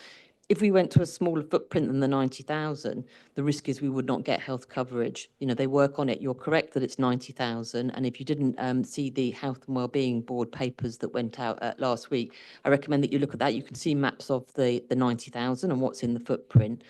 [SPEAKER 15] If we went to a smaller footprint than the 90,000, the risk is we would not get health coverage. You know, they work on it. You're correct that it's 90,000. And if you didn't see the Health and Wellbeing Board papers that went out last week, I recommend that you look at that. You can see maps of the 90,000 and what's in the footprint.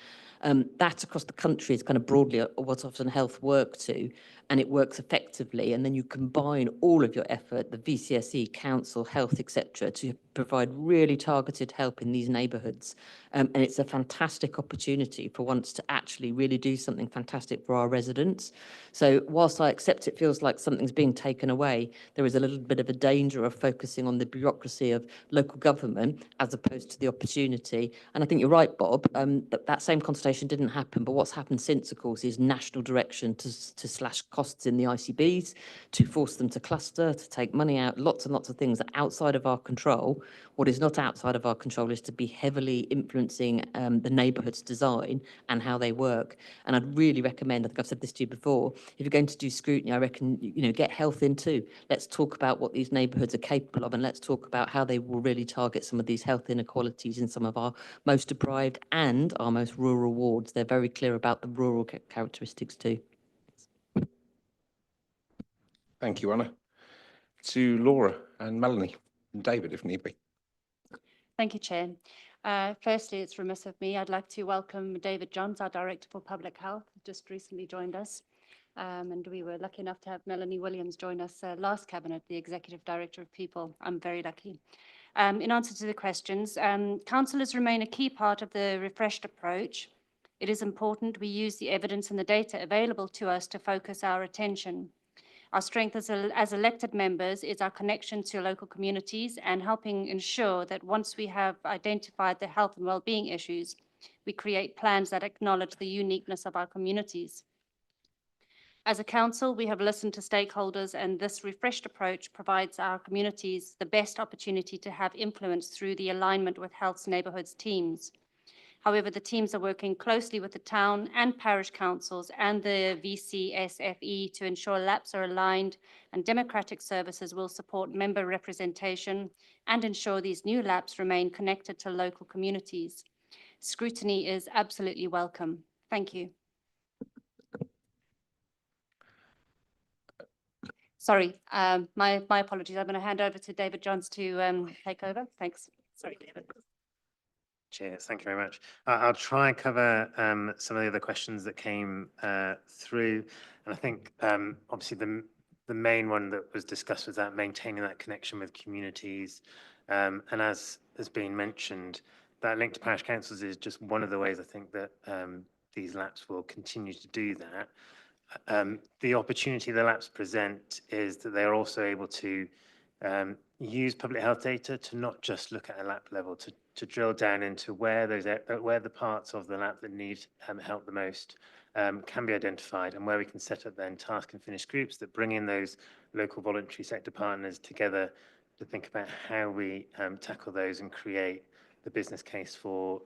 [SPEAKER 15] That across the country is kind of broadly what Often Health work to, and it works effectively. And then you combine all of your effort, the VCSE, council, health, etc., to provide really targeted help in these neighbourhoods. And it's a fantastic opportunity for once to actually really do something fantastic for our residents. So whilst I accept it feels like something's being taken away, there is a little bit of a danger of focusing on the bureaucracy of local government as opposed to the opportunity. And I think you're right, Bob, that same consultation didn't happen. But what's happened since, of course, is national direction to slash costs in the ICBs, to force them to cluster, to take money out, lots and lots of things that are outside of our control. What is not outside of our control is to be heavily influencing the neighbourhood's design and how they work. And I'd really recommend, I think I've said this to you before, if you're going to do scrutiny, I reckon, you know, get health in too. Let's talk about what these neighbourhoods are capable of, and let's talk about how they will really target some of these health inequalities in some of our most deprived and our most rural wards. They're very clear about the rural characteristics too.
[SPEAKER 1] Thank you, Anna. To Laura and Melanie and David, if need be.
[SPEAKER 10] Thank you, Chair. Firstly, it's remiss of me. I'd like to welcome David Johns, our Director for Public Health, just recently joined us. And we were lucky enough to have Melanie Williams join us last Cabinet, the Executive Director of People. I'm very lucky. In answer to the questions, councillors remain a key part of the refreshed approach. It is important we use the evidence and the data available to us to focus our attention. Our strength as elected members is our connection to local communities and helping ensure that once we have identified the health and well-being issues, we create plans that acknowledge the uniqueness of our communities. As a council, we have listened to stakeholders, and this refreshed approach provides our communities the best opportunity to have influence through the alignment with Health's neighbourhoods teams. However, the teams are working closely with the town and parish councils and the VCSFE to ensure LAPs are aligned, and democratic services will support member representation and ensure these new LAPs remain connected to local communities. Scrutiny is absolutely welcome. Thank you. Sorry, my apologies. I'm going to hand over to David Johns to take over. Thanks. Sorry, David.
[SPEAKER 16] Cheers, thank you very much. I'll try and cover some of the other questions that came through. And I think obviously the main one that was discussed was that maintaining that connection with communities. And as has been mentioned, that link to parish councils is just one of the ways I think that these LAPs will continue to do that. The opportunity the LAPs present is that they're also able to use public health data to not just look at a LAP level, to drill down into where the parts of the LAP that need help the most can be identified, and where we can set up then task and finish groups that bring in those local voluntary sector partners together to think about how we tackle those and create the business case for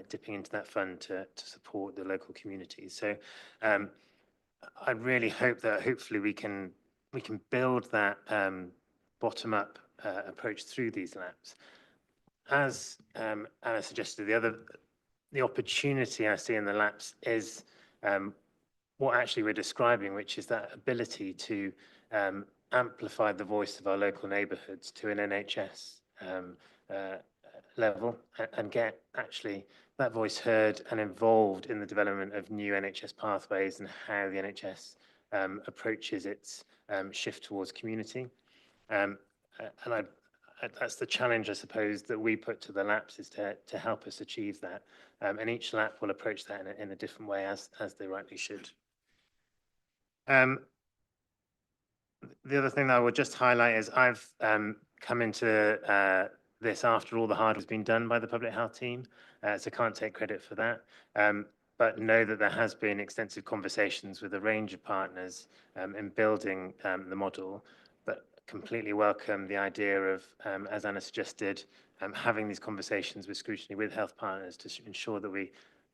[SPEAKER 16] dipping into that fund to support the local communities. So I really hope that hopefully we can build that bottom-up approach through these LAPs. As Anna suggested, the opportunity I see in the LAPs is what actually we're describing, which is that ability to amplify the voice of our local neighbourhoods to an NHS level and get actually that voice heard and involved in the development of new NHS pathways and how the NHS approaches its shift towards community. That's the challenge, I suppose, that we put to the LAPs, is to help us achieve that. And each LAP will approach that in a different way, as they rightly should. The other thing that I would just highlight is I've come into this after all the hard work has been done by the public health team, so can't take credit for that. But know that there has been extensive conversations with a range of partners in building the model, but completely welcome the idea of, as Anna suggested, having these conversations with scrutiny with health partners to ensure that we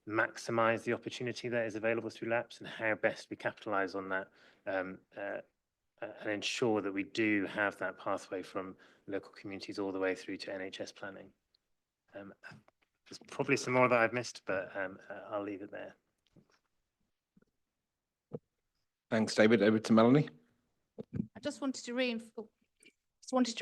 [SPEAKER 16] maximise the opportunity that is available through LAPs and how best we capitalise on that, and ensure that we do have that pathway from local communities all the way through to NHS planning. There's probably some more that I've missed, but I'll leave it there.
[SPEAKER 1] Thanks, David. Over to Melanie.
[SPEAKER 10] I just wanted to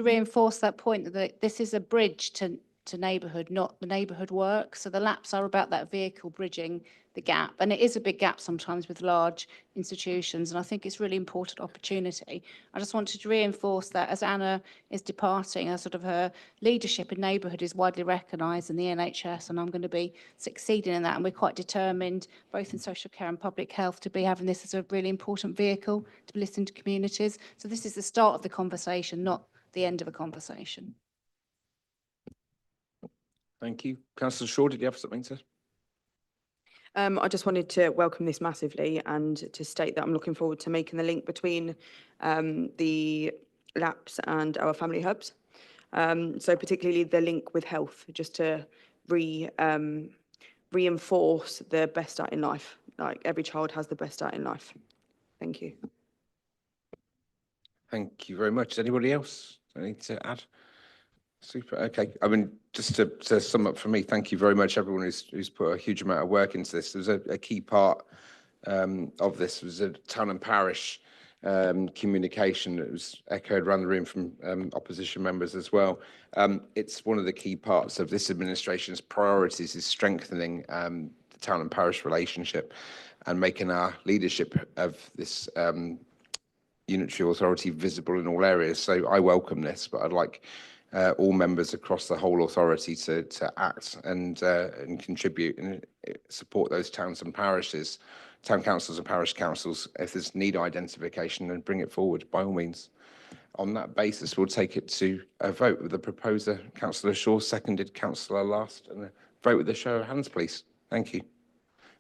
[SPEAKER 10] reinforce that point that this is a bridge to neighbourhood, not the neighbourhood work. So the LAPs are about that vehicle bridging the gap, and it is a big gap sometimes with large institutions, and I think it's really important opportunity. I just wanted to reinforce that as Anna is departing, as sort of her leadership in neighbourhood is widely recognised in the NHS, and I'm going to be succeeding in that, and we're quite determined, both in social care and public health, to be having this as a really important vehicle to be listening to communities. So this is the start of the conversation, not the end of a conversation.
[SPEAKER 1] Thank you. Councillor Shaw, did you have something to?
[SPEAKER 2] I just wanted to welcome this massively and to state that I'm looking forward to making the link between the LAPs and our family hubs. So particularly the link with health, just to reinforce the best start in life. Like every child has the best start in life. Thank you.
[SPEAKER 1] Thank you very much. Anybody else I need to add? Super. Okay. I mean, just to sum up for me, thank you very much, everyone who's put a huge amount of work into this. There was a key part of this was a town and parish communication that was echoed around the room from opposition members as well. It's one of the key parts of this administration's priorities is strengthening the town and parish relationship and making our leadership of this unitary authority visible in all areas. So I welcome this, but I'd like all members across the whole authority to act and contribute and support those towns and parishes, town councils and parish councils. If there's need identification, then bring it forward by all means. On that basis, we'll take it to a vote with the proposer, Councillor Shaw, seconded Councillor Last, and a vote with a show of hands, please. Thank you.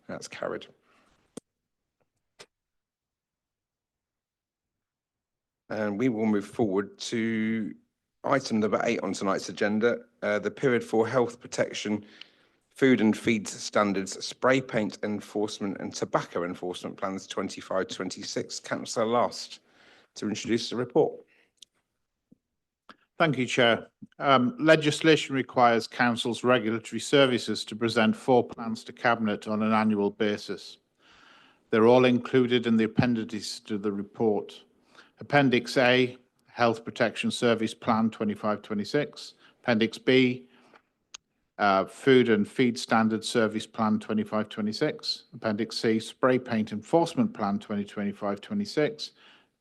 [SPEAKER 1] That's carried. And we will move forward to item number 8 on tonight's agenda, the period for health protection, food and feed standards, spray paint enforcement and tobacco enforcement plans 25-26. Councillor Last to introduce the report.
[SPEAKER 17] Thank you, Chair. Legislation requires council's regulatory services to present 4 plans to Cabinet on an annual basis. They're all included in the appendices to the report. Appendix A, Health Protection Service Plan 25-26. Appendix B, Food and Feed Standard Service Plan 25-26. Appendix C, Spray Paint Enforcement Plan 2025-26.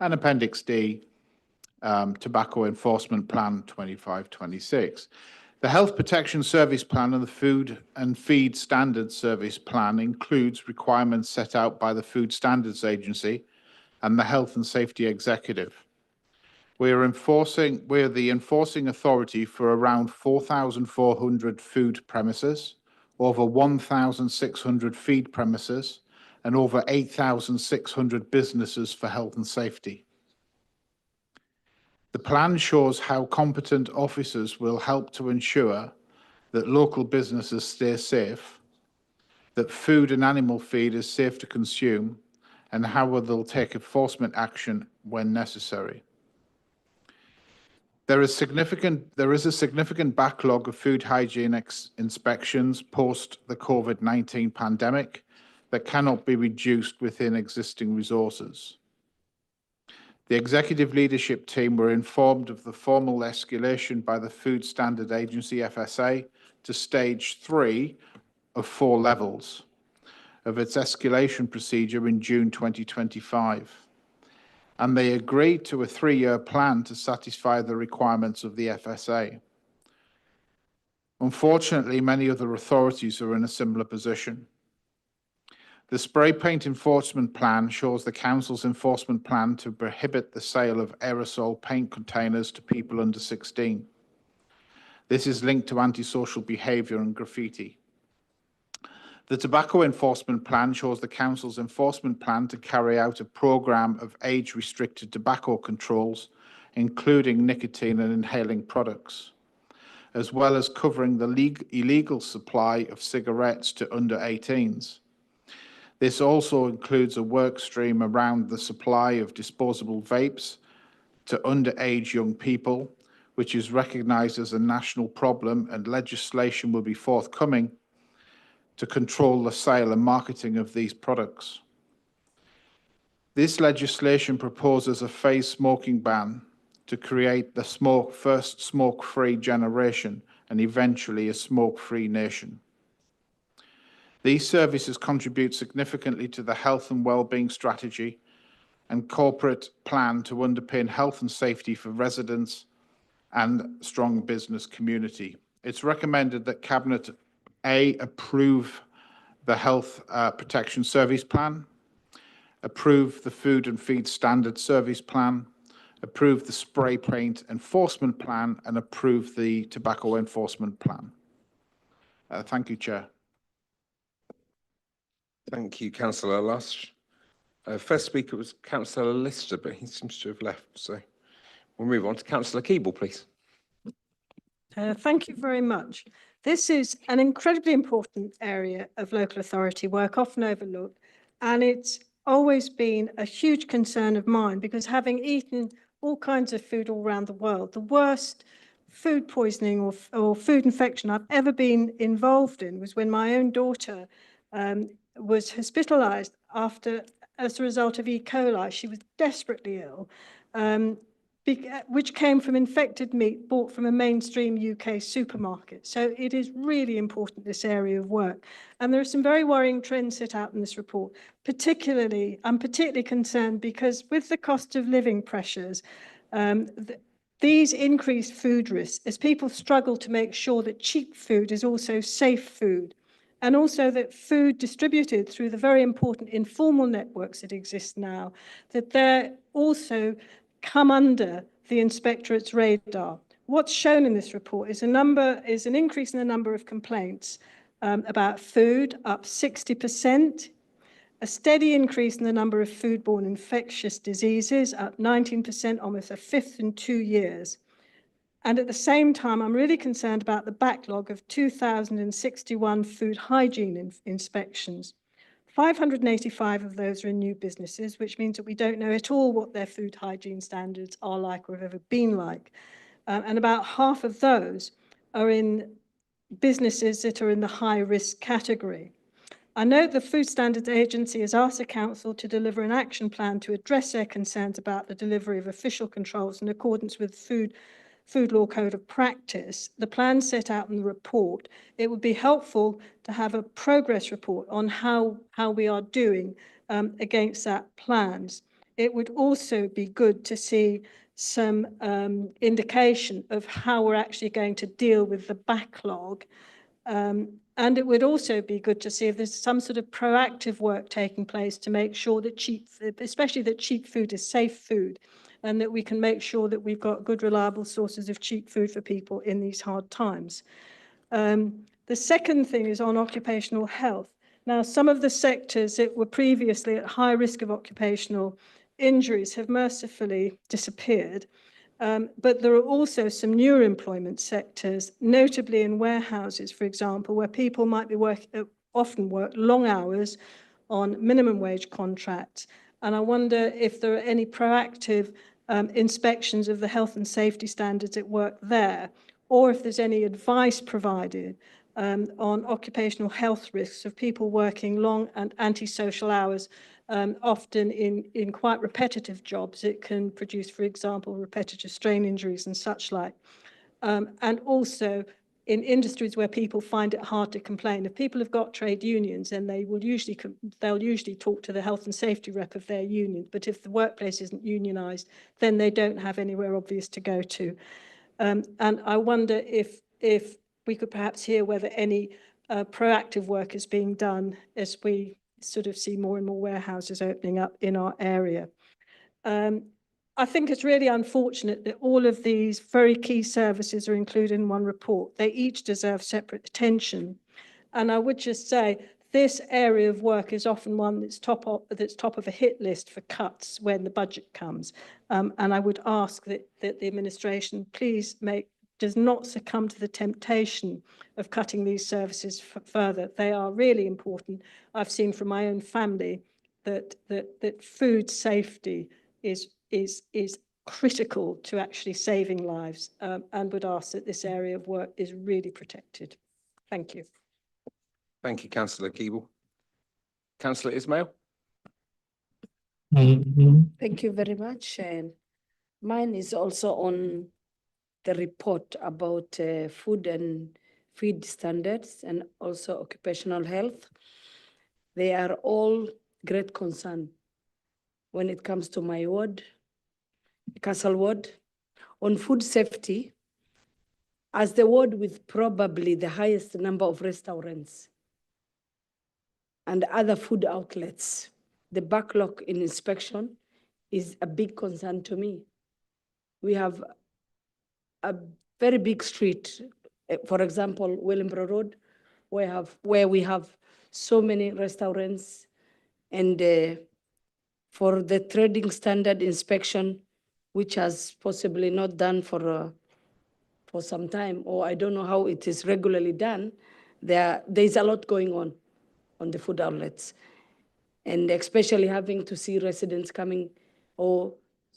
[SPEAKER 17] And Appendix D, Tobacco Enforcement Plan 25-26. The Health Protection Service Plan and the Food and Feed Standards Service Plan includes requirements set out by the Food Standards Agency and the Health and Safety Executive. We're the enforcing authority for around 4,400 food premises, over 1,600 feed premises, and over 8,600 businesses for health and safety. The plan shows how competent officers will help to ensure that local businesses stay safe, that food and animal feed is safe to consume, and how they'll take enforcement action when necessary. There is a significant backlog of food hygiene inspections post the COVID-19 pandemic that cannot be reduced within existing resources. The executive leadership team were informed of the formal escalation by the Food Standard Agency, FSA, to stage 3 of 4 levels of its escalation procedure in June 2025. and they agreed to a 3-year plan to satisfy the requirements of the FSA. Unfortunately, many other authorities are in a similar position. The spray paint enforcement plan shows the council's enforcement plan to prohibit the sale of aerosol paint containers to people under 16. This is linked to antisocial behaviour and graffiti. The tobacco enforcement plan shows the council's enforcement plan to carry out a programme of age-restricted tobacco controls, including nicotine and inhaling products, as well as covering the illegal supply of cigarettes to under 18s. This also includes a work stream around the supply of disposable vapes to underage young people, which is recognised as a national problem, and legislation will be forthcoming to control the sale and marketing of these products. This legislation proposes a phased smoking ban to create the first smoke-free generation and eventually a smoke-free nation. These services contribute significantly to the health and well-being strategy and corporate plan to underpin health and safety for residents and strong business community. It's recommended that Cabinet A, approve the Health Protection Service Plan, approve the Food and Feed Standard Service Plan, approve the Spray Paint Enforcement Plan, and approve the Tobacco Enforcement Plan. Thank you, Chair.
[SPEAKER 1] Thank you, Councillor Lush. First speaker was Councillor Lister, but he seems to have left, so we'll move on to Councillor Keeble, please.
[SPEAKER 6] Thank you very much. This is an incredibly important area of local authority work, often overlooked, and it's always been a huge concern of mine because having eaten all kinds of food all around the world, the worst food poisoning or food infection I've ever been involved in was when my own daughter was hospitalised as a result of E. coli. She was desperately ill, which came from infected meat bought from a mainstream UK supermarket. So it is really important, this area of work. And there are some very worrying trends set out in this report. I'm particularly concerned because with the cost of living pressures, these increased food risks as people struggle to make sure that cheap food is also safe food, and also that food distributed through the very important informal networks that exist now, that they're also come under the inspectorate's radar. What's shown in this report is an increase in the number of complaints about food, up 60%, a steady increase in the number of foodborne infectious diseases, up 19%, almost a fifth in 2 years. And at the same time, I'm really concerned about the backlog of 2,061 food hygiene inspections. 585 of those are in new businesses, which means that we don't know at all what their food hygiene standards are like or have ever been like. And about half of those are in businesses that are in the high-risk category. I note the Food Standards Agency has asked the Council to deliver an action plan to address their concerns about the delivery of official controls in accordance with Food Law Code of Practice. The plan set out in the report. It would be helpful to have a progress report on how we are doing against that plans. It would also be good to see some indication of how we're actually going to deal with the backlog. And it would also be good to see if there's some sort of proactive work taking place to make sure that especially that cheap food is safe food, and that we can make sure that we've got good, reliable sources of cheap food for people in these hard times. The second thing is on occupational health. Now, some of the sectors that were previously at high risk of occupational injuries have mercifully disappeared. But there are also some newer employment sectors, notably in warehouses, for example, where people might be often work long hours on minimum wage contracts. And I wonder if there are any proactive inspections of the health and safety standards at work there, or if there's any advice provided on occupational health risks of people working long and antisocial hours, often in quite repetitive jobs. It can produce, for example, repetitive strain injuries and such like. And also in industries where people find it hard to complain. If people have got trade unions, then they'll usually talk to the health and safety rep of their union. But if the workplace isn't unionised, then they don't have anywhere obvious to go to. And I wonder if we could perhaps hear whether any proactive work is being done as we sort of see more and more warehouses opening up in our area. I think it's really unfortunate that all of these very key services are included in one report. They each deserve separate attention. And I would just say this area of work is often one that's top of a hit list for cuts when the budget comes. And I would ask that the administration please does not succumb to the temptation of cutting these services further. They are really important. I've seen from my own family that food safety is critical to actually saving lives, and would ask that this area of work is really protected. Thank you.
[SPEAKER 1] Thank you, Councillor Keeble. Councillor Ismail.
[SPEAKER 13] Thank you very much. And mine is also on the report about food and feed standards and also occupational health. They are all great concern when it comes to my ward, Castle Ward, on food safety. As the ward with probably the highest number of restaurants and other food outlets, the backlog in inspection is a big concern to me. We have a very big street, for example, Wellingborough Road, where we have so many restaurants, and for the trading standard inspection, which has possibly not done for some time, or I don't know how it is regularly done, there's a lot going on the food outlets. And especially having to see residents coming or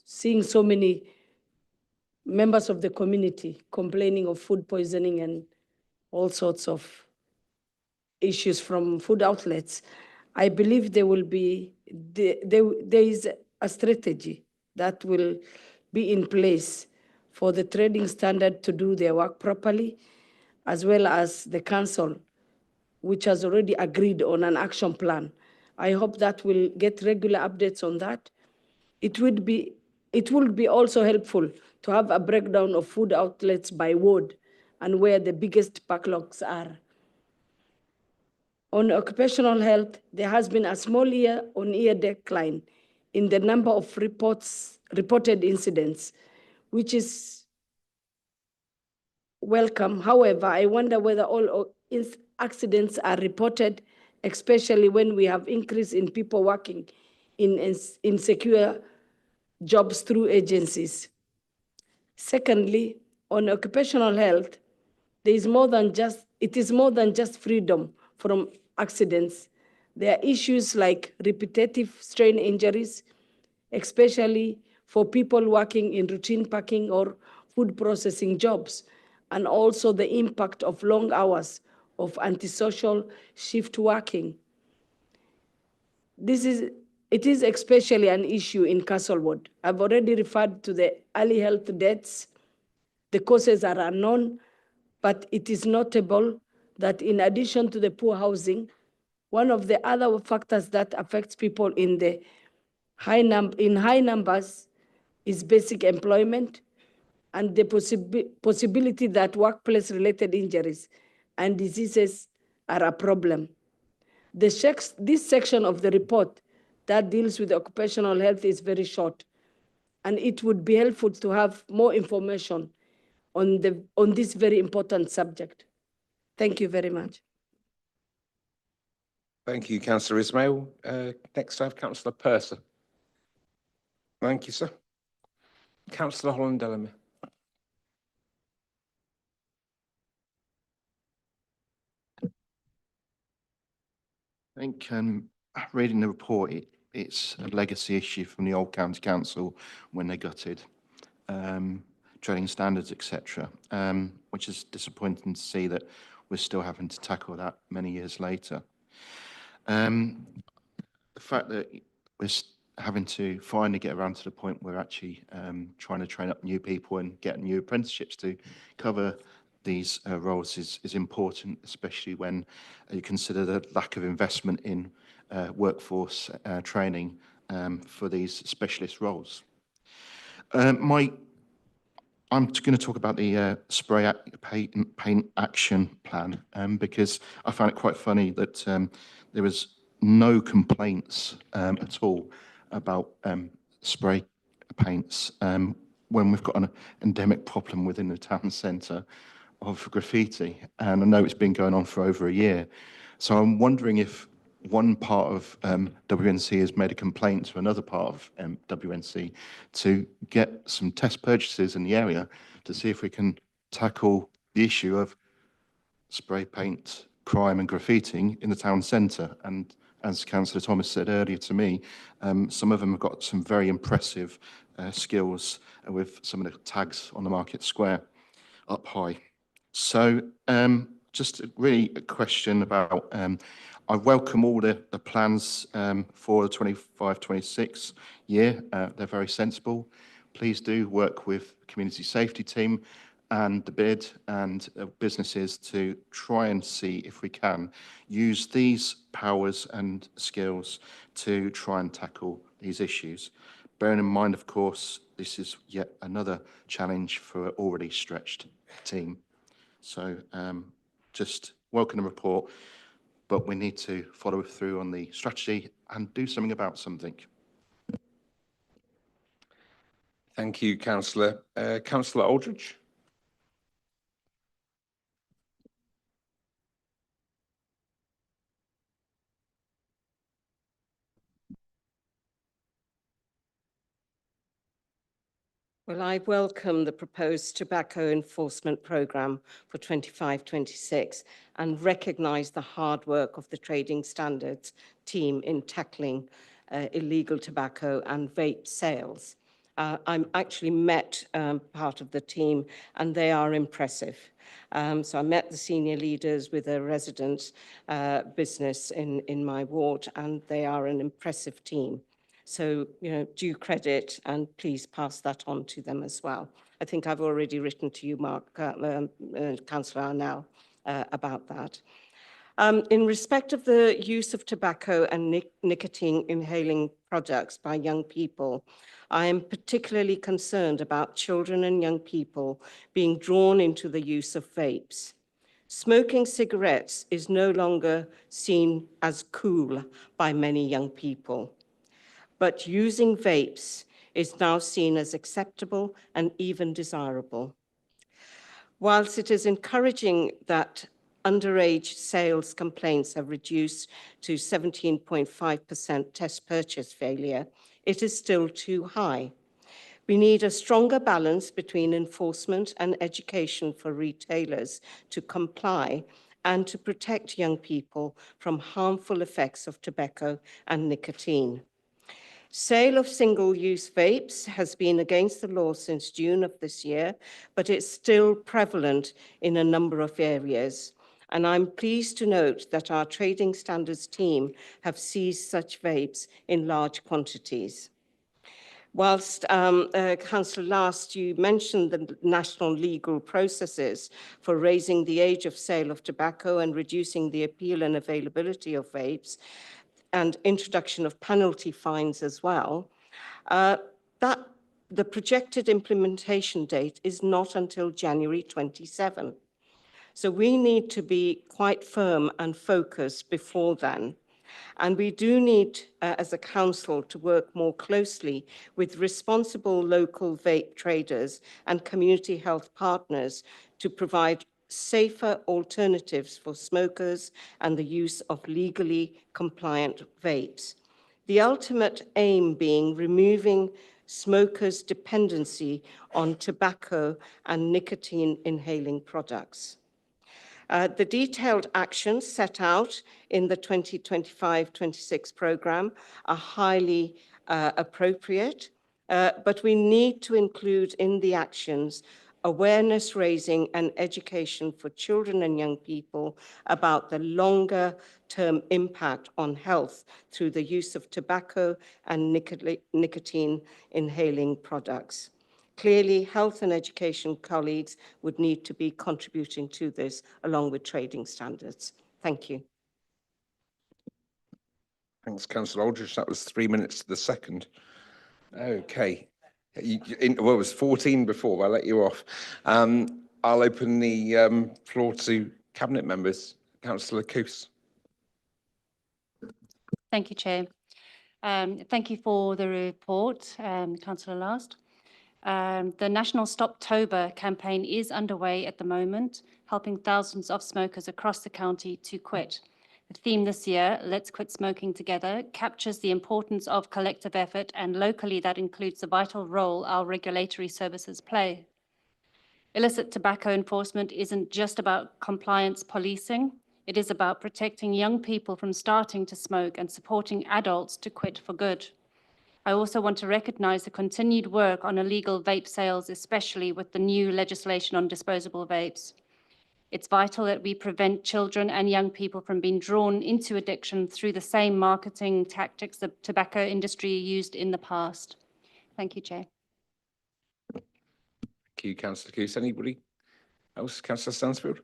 [SPEAKER 13] seeing so many members of the community complaining of food poisoning and all sorts of issues from food outlets. I believe there is a strategy that will be in place for the trading standard to do their work properly, as well as the council, which has already agreed on an action plan. I hope that we'll get regular updates on that. It would be also helpful to have a breakdown of food outlets by ward and where the biggest backlogs are. On occupational health, there has been a small year-on-year decline in the number of reported incidents, which is welcome. However, I wonder whether all accidents are reported, especially when we have increase in people working in insecure jobs through agencies. Secondly, on occupational health, it is more than just freedom from accidents. There are issues like repetitive strain injuries, especially for people working in routine packing or food processing jobs, and also the impact of long hours of antisocial shift working. It is especially an issue in Castlewood. I've already referred to the early health deaths. The causes are unknown, but it is notable that in addition to the poor housing, one of the other factors that affects people in high numbers is basic employment and the possibility that workplace-related injuries and diseases are a problem. This section of the report that deals with occupational health is very short, and it would be helpful to have more information on this very important subject. Thank you very much.
[SPEAKER 1] Thank you, Councillor Ismail. Next I have Councillor Purser. Thank you, sir. Councillor Holland-Delamere.
[SPEAKER 14] I think reading the report, it's a legacy issue from the old county council when they gutted trading standards, etc., which is disappointing to see that we're still having to tackle that many years later. The fact that we're having to finally get around to the point where we're actually trying to train up new people and get new apprenticeships to cover these roles is important, especially when you consider the lack of investment in workforce training for these specialist roles. I'm going to talk about the paint action plan because I found it quite funny that there was no complaints at all about spray paints when we've got an endemic problem within the town centre of graffiti. And I know it's been going on for over a year. So I'm wondering if one part of WNC has made a complaint to another part of WNC to get some test purchases in the area to see if we can tackle the issue of spray paint, crime and graffiti in the town centre. And as Councillor Thomas said earlier to me, some of them have got some very impressive skills with some of the tags on the market square up high. So just really a question about I welcome all the plans for the 25-26 year. They're very sensible. Please do work with the community safety team and the bid and businesses to try and see if we can use these powers and skills to try and tackle these issues. Bearing in mind, of course, this is yet another challenge for an already stretched team. So just welcome the report, but we need to follow through on the strategy and do something about something.
[SPEAKER 1] Thank you, Councillor. Councillor Aldridge.
[SPEAKER 7] Well, I welcome the proposed tobacco enforcement programme for 25-26 and recognise the hard work of the Trading Standards team in tackling illegal tobacco and vape sales. I'm actually met part of the team and they are impressive. So I met the senior leaders with a resident business in my ward and they are an impressive team. So, due credit and please pass that on to them as well. I think I've already written to you, Mark, Councillor Arnell, about that. In respect of the use of tobacco and nicotine inhaling products by young people, I am particularly concerned about children and young people being drawn into the use of vapes. Smoking cigarettes is no longer seen as cool by many young people, but using vapes is now seen as acceptable and even desirable. Whilst it is encouraging that underage sales complaints have reduced to 17.5% test purchase failure, it is still too high. We need a stronger balance between enforcement and education for retailers to comply and to protect young people from harmful effects of tobacco and nicotine. Sale of single-use vapes has been against the law since June of this year, but it's still prevalent in a number of areas. And I'm pleased to note that our Trading Standards team have seized such vapes in large quantities. Whilst, Councillor Last, you mentioned the national legal processes for raising the age of sale of tobacco and reducing the appeal and availability of vapes, and introduction of penalty fines as well, that the projected implementation date is not until January 27. So we need to be quite firm and focused before then. And we do need, as a council, to work more closely with responsible local vape traders and community health partners to provide safer alternatives for smokers and the use of legally compliant vapes. The ultimate aim being removing smokers' dependency on tobacco and nicotine inhaling products. The detailed actions set out in the 2025-26 programme are highly appropriate, but we need to include in the actions awareness raising and education for children and young people about the longer term impact on health through the use of tobacco and nicotine inhaling products. Clearly, health and education colleagues would need to be contributing to this along with trading standards. Thank you.
[SPEAKER 1] Thanks, Councillor Aldridge. That was 3 minutes to the second. Okay. Well, it was 14 before, but I'll let you off. I'll open the floor to Cabinet members. Councillor Coos.
[SPEAKER 10] Thank you, Chair. Thank you for the report, Councillor Last. The National Stoptober campaign is underway at the moment, helping thousands of smokers across the county to quit. The theme this year, Let's Quit Smoking Together, captures the importance of collective effort, and locally that includes the vital role our regulatory services play. Illicit tobacco enforcement isn't just about compliance policing. It is about protecting young people from starting to smoke and supporting adults to quit for good. I also want to recognise the continued work on illegal vape sales, especially with the new legislation on disposable vapes. It's vital that we prevent children and young people from being drawn into addiction through the same marketing tactics the tobacco industry used in the past. Thank you, Chair.
[SPEAKER 1] Thank you, Councillor Coos. Anybody else? Councillor Stansfield.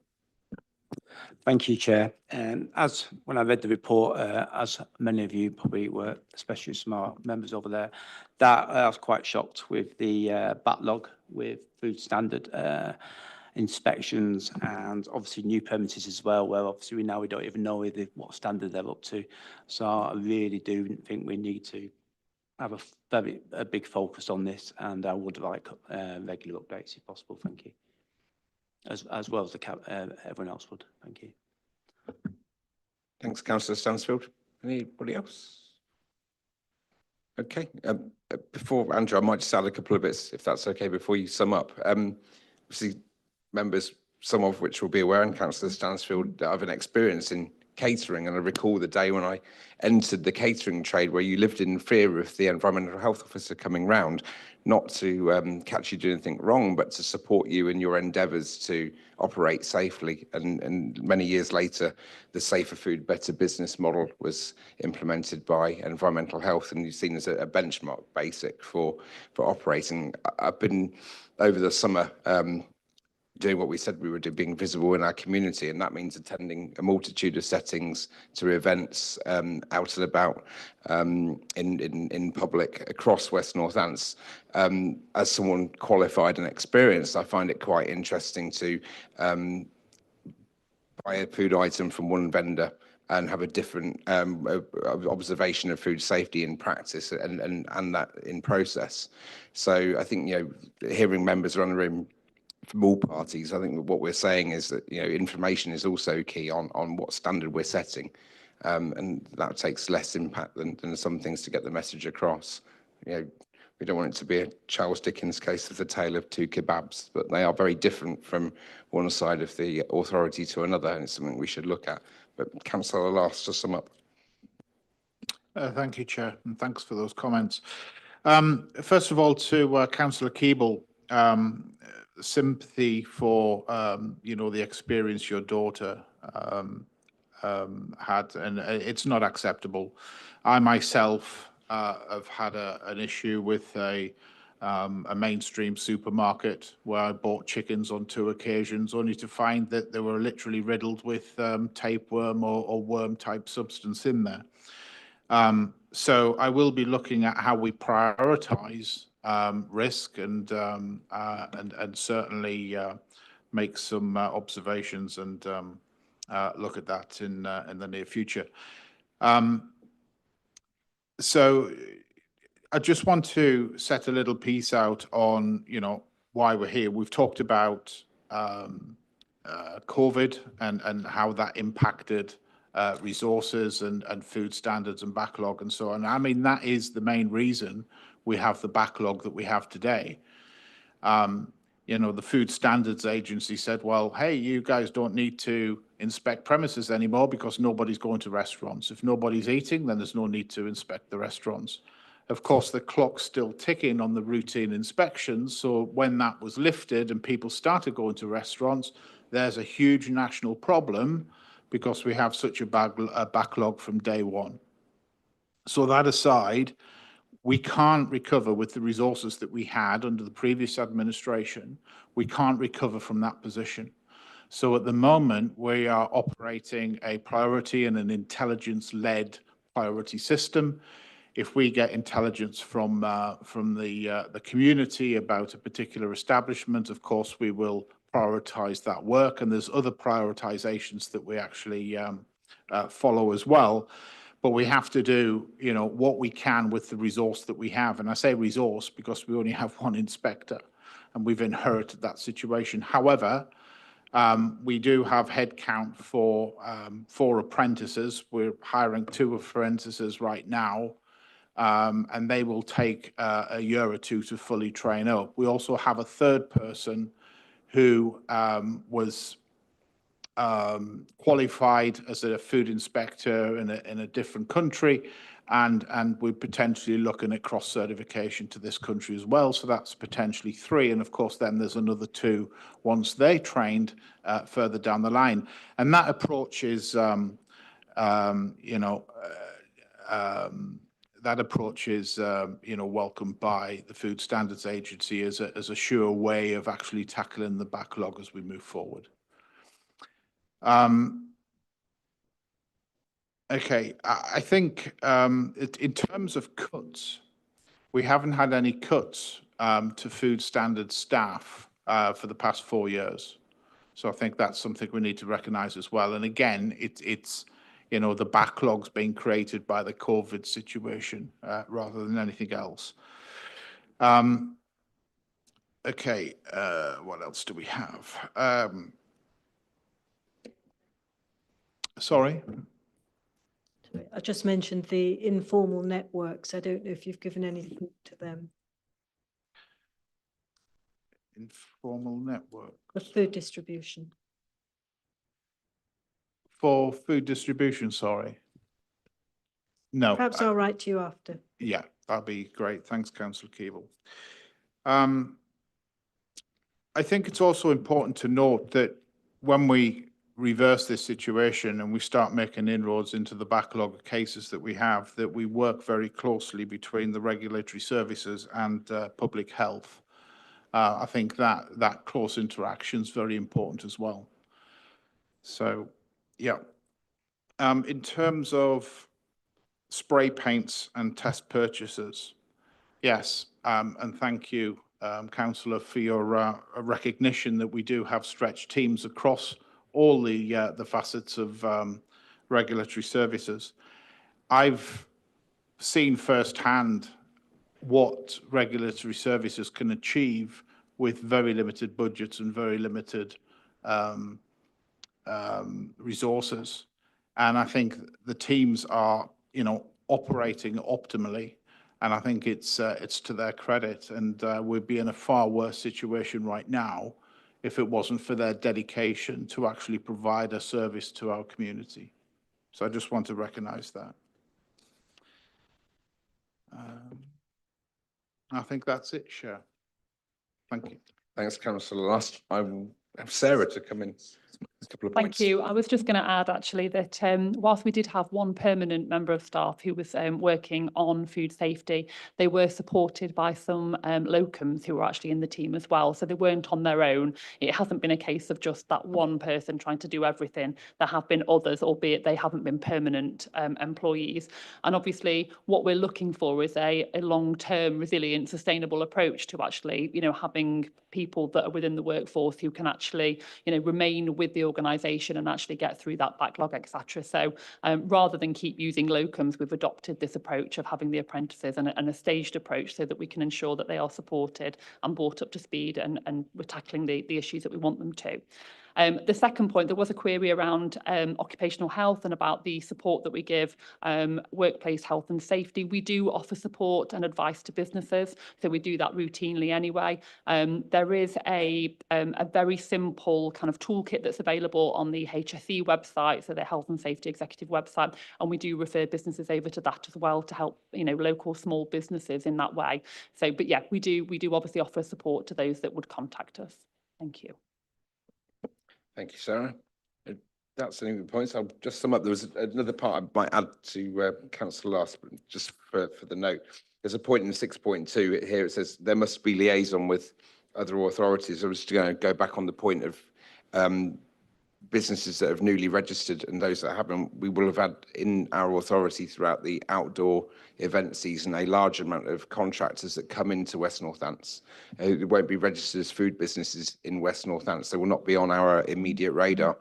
[SPEAKER 18] Thank you, Chair. As when I read the report, as many of you probably were, especially smart members over there, that I was quite shocked with the backlog with food standard inspections and obviously new premises as well, where obviously we don't even know what standard they're up to. So I really do think we need to have a big focus on this, and I would like regular updates if possible. Thank you. As well as everyone else would. Thank you.
[SPEAKER 1] Thanks, Councillor Stansfield. Anybody else? Okay. Before Andrew, I might just add a couple of bits, if that's okay, before you sum up. Obviously, members, some of which will be aware, and Councillor Stansfield, I have an experience in catering, and I recall the day when I entered the catering trade where you lived in fear of the environmental health officer coming round, not to catch you doing anything wrong, but to support you in your endeavours to operate safely. And many years later, the Safer Food, Better Business model was implemented by Environmental Health, and you've seen as a benchmark basic for operating. I've been over the summer doing what we said we would do, being visible in our community, and that means attending a multitude of settings, to events, out and about in public across West Northants. As someone qualified and experienced, I find it quite interesting to buy a food item from one vendor and have a different observation of food safety in practice and that in process. So I think, hearing members around the room from all parties, I think what we're saying is that, information is also key on what standard we're setting. And that takes less impact than some things to get the message across. We don't want it to be a Charles Dickens case of the tale of two kebabs, but they are very different from one side of the authority to another, and it's something we should look at. But Councillor Last, to sum up.
[SPEAKER 17] Thank you, Chair, and thanks for those comments. First of all, to Councillor Keeble, sympathy for the experience your daughter had, and it's not acceptable. I myself have had an issue with a mainstream supermarket where I bought chickens on 2 occasions, only to find that they were literally riddled with tapeworm or worm type substance in there. So I will be looking at how we prioritise risk and certainly make some observations and look at that in the near future. So I just want to set a little piece out on why we're here. We've talked about COVID and how that impacted resources and food standards and backlog and so on. I mean, that is the main reason we have the backlog that we have today. The Food Standards Agency said, well, hey, you guys don't need to inspect premises anymore because nobody's going to restaurants. If nobody's eating, then there's no need to inspect the restaurants. Of course, the clock's still ticking on the routine inspections. So when that was lifted and people started going to restaurants, there's a huge national problem because we have such a backlog from day one. So that aside, we can't recover with the resources that we had under the previous administration. We can't recover from that position. So at the moment, we are operating a priority and an intelligence-led priority system. If we get intelligence from the community about a particular establishment, of course, we will prioritize that work. And there's other prioritizations that we actually follow as well. But we have to do, what we can with the resource that we have. And I say resource because we only have one inspector and we've inherited that situation. However, we do have headcount for 4 apprentices. We're hiring 2 apprentices right now, and they will take a year or 2 to fully train up. We also have a 3rd person who was qualified as a food inspector in a different country, and we're potentially looking at cross certification to this country as well. So that's potentially 3, and of course then there's another 2 once they trained further down the line. And that approach is that approach is welcomed by the Food Standards Agency as a sure way of actually tackling the backlog as we move forward. Okay, I think in terms of cuts, we haven't had any cuts to food standards staff for the past 4 years. So I think that's something we need to recognise as well. And again, it's the backlogs being created by the COVID situation rather than anything else. Okay, what else do we have? Sorry?
[SPEAKER 6] I just mentioned the informal networks. I don't know if you've given any thought to them.
[SPEAKER 17] Informal network.
[SPEAKER 6] The food distribution.
[SPEAKER 17] For food distribution, sorry. No.
[SPEAKER 6] Perhaps I'll write to you after.
[SPEAKER 17] Yeah, that'd be great. Thanks, Councillor Keeble. I think it's also important to note that when we reverse this situation and we start making inroads into the backlog of cases that we have, that we work very closely between the regulatory services and public health. I think that close interaction is very important as well. So, yeah. In terms of spray paints and test purchases, yes, and thank you, Councillor, for your recognition that we do have stretched teams across all the facets of regulatory services. I've seen firsthand what regulatory services can achieve with very limited budgets and very limited resources. And I think the teams are, operating optimally. And I think it's to their credit. And we'd be in a far worse situation right now if it wasn't for their dedication to actually provide a service to our community. So I just want to recognise that. I think that's it, Chair. Thank you.
[SPEAKER 1] Thanks, Councillor Last. I will have Sarah to come in. A couple of points.
[SPEAKER 19] Thank you. I was just going to add actually that whilst we did have one permanent member of staff who was working on food safety, they were supported by some locums who were actually in the team as well. So they weren't on their own. It hasn't been a case of just that one person trying to do everything. There have been others, albeit they haven't been permanent employees. And obviously what we're looking for is a long-term, resilient, sustainable approach to actually, having people that are within the workforce who can actually, remain with the organisation and actually get through that backlog, etc. So rather than keep using locums, we've adopted this approach of having the apprentices and a staged approach so that we can ensure that they are supported and brought up to speed and we're tackling the issues that we want them to. The second point, there was a query around occupational health and about the support that we give workplace health and safety. We do offer support and advice to businesses, so we do that routinely anyway. There is a very simple kind of toolkit that's available on the HSE website, so the Health and Safety Executive website, and we do refer businesses over to that as well to help, local small businesses in that way. So, but yeah, we do obviously offer support to those that would contact us. Thank you.
[SPEAKER 1] Thank you, Sarah. That's any of the points. I'll just sum up. There was another part I might add to Councillor Last, but just for the note. there's a point in 6.2 here, it says there must be liaison with other authorities. I was just going to go back on the point of businesses that have newly registered and those that haven't. We will have had in our authority throughout the outdoor event season a large amount of contractors that come into West Northants who won't be registered as food businesses in West Northants. They will not be on our immediate radar.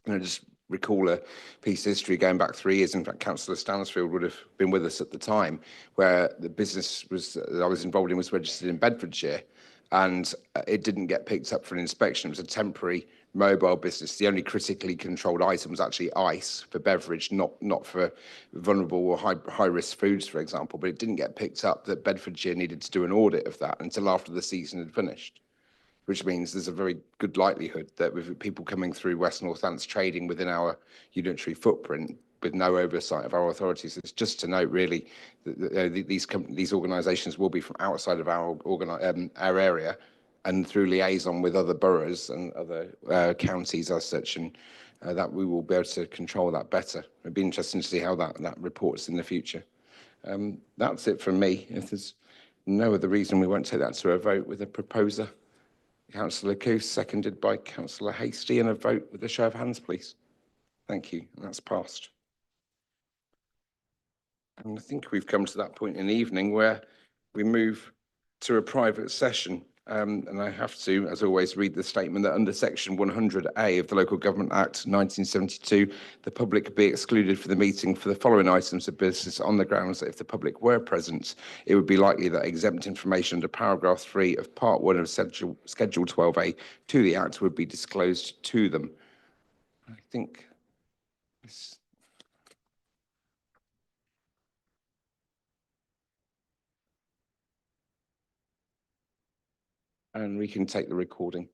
[SPEAKER 1] And I just recall a piece of history going back 3 years. In fact, Councillor Stansfield would have been with us at the time, where the business that I was involved in was registered in Bedfordshire, and it didn't get picked up for an inspection. It was a temporary mobile business. The only critically controlled item was actually ice for beverage, not for vulnerable or high risk foods, for example. But it didn't get picked up that Bedfordshire needed to do an audit of that until after the season had finished, which means there's a very good likelihood that with people coming through West Northants trading within our unitary footprint with no oversight of our authorities. It's just to note, really, that these organisations will be from outside of our area, and through liaison with other boroughs and other counties as such, and that we will be able to control that better. It'd be interesting to see how that reports in the future. That's it from me. If there's no other reason, we won't take that to a vote with a proposer. Councillor Coos, seconded by Councillor Hasty, and a vote with a show of hands, please. Thank you. That's passed. And I think we've come to that point in the evening where we move to a private session. And I have to, as always, read the statement that under section 100A of the Local Government Act 1972, the public be excluded from the meeting for the following items of business on the grounds that if the public were present, it would be likely that exempt information under paragraph 3 of part 1 of schedule 12A to the Act would be disclosed to them. I think this. And we can take the recording.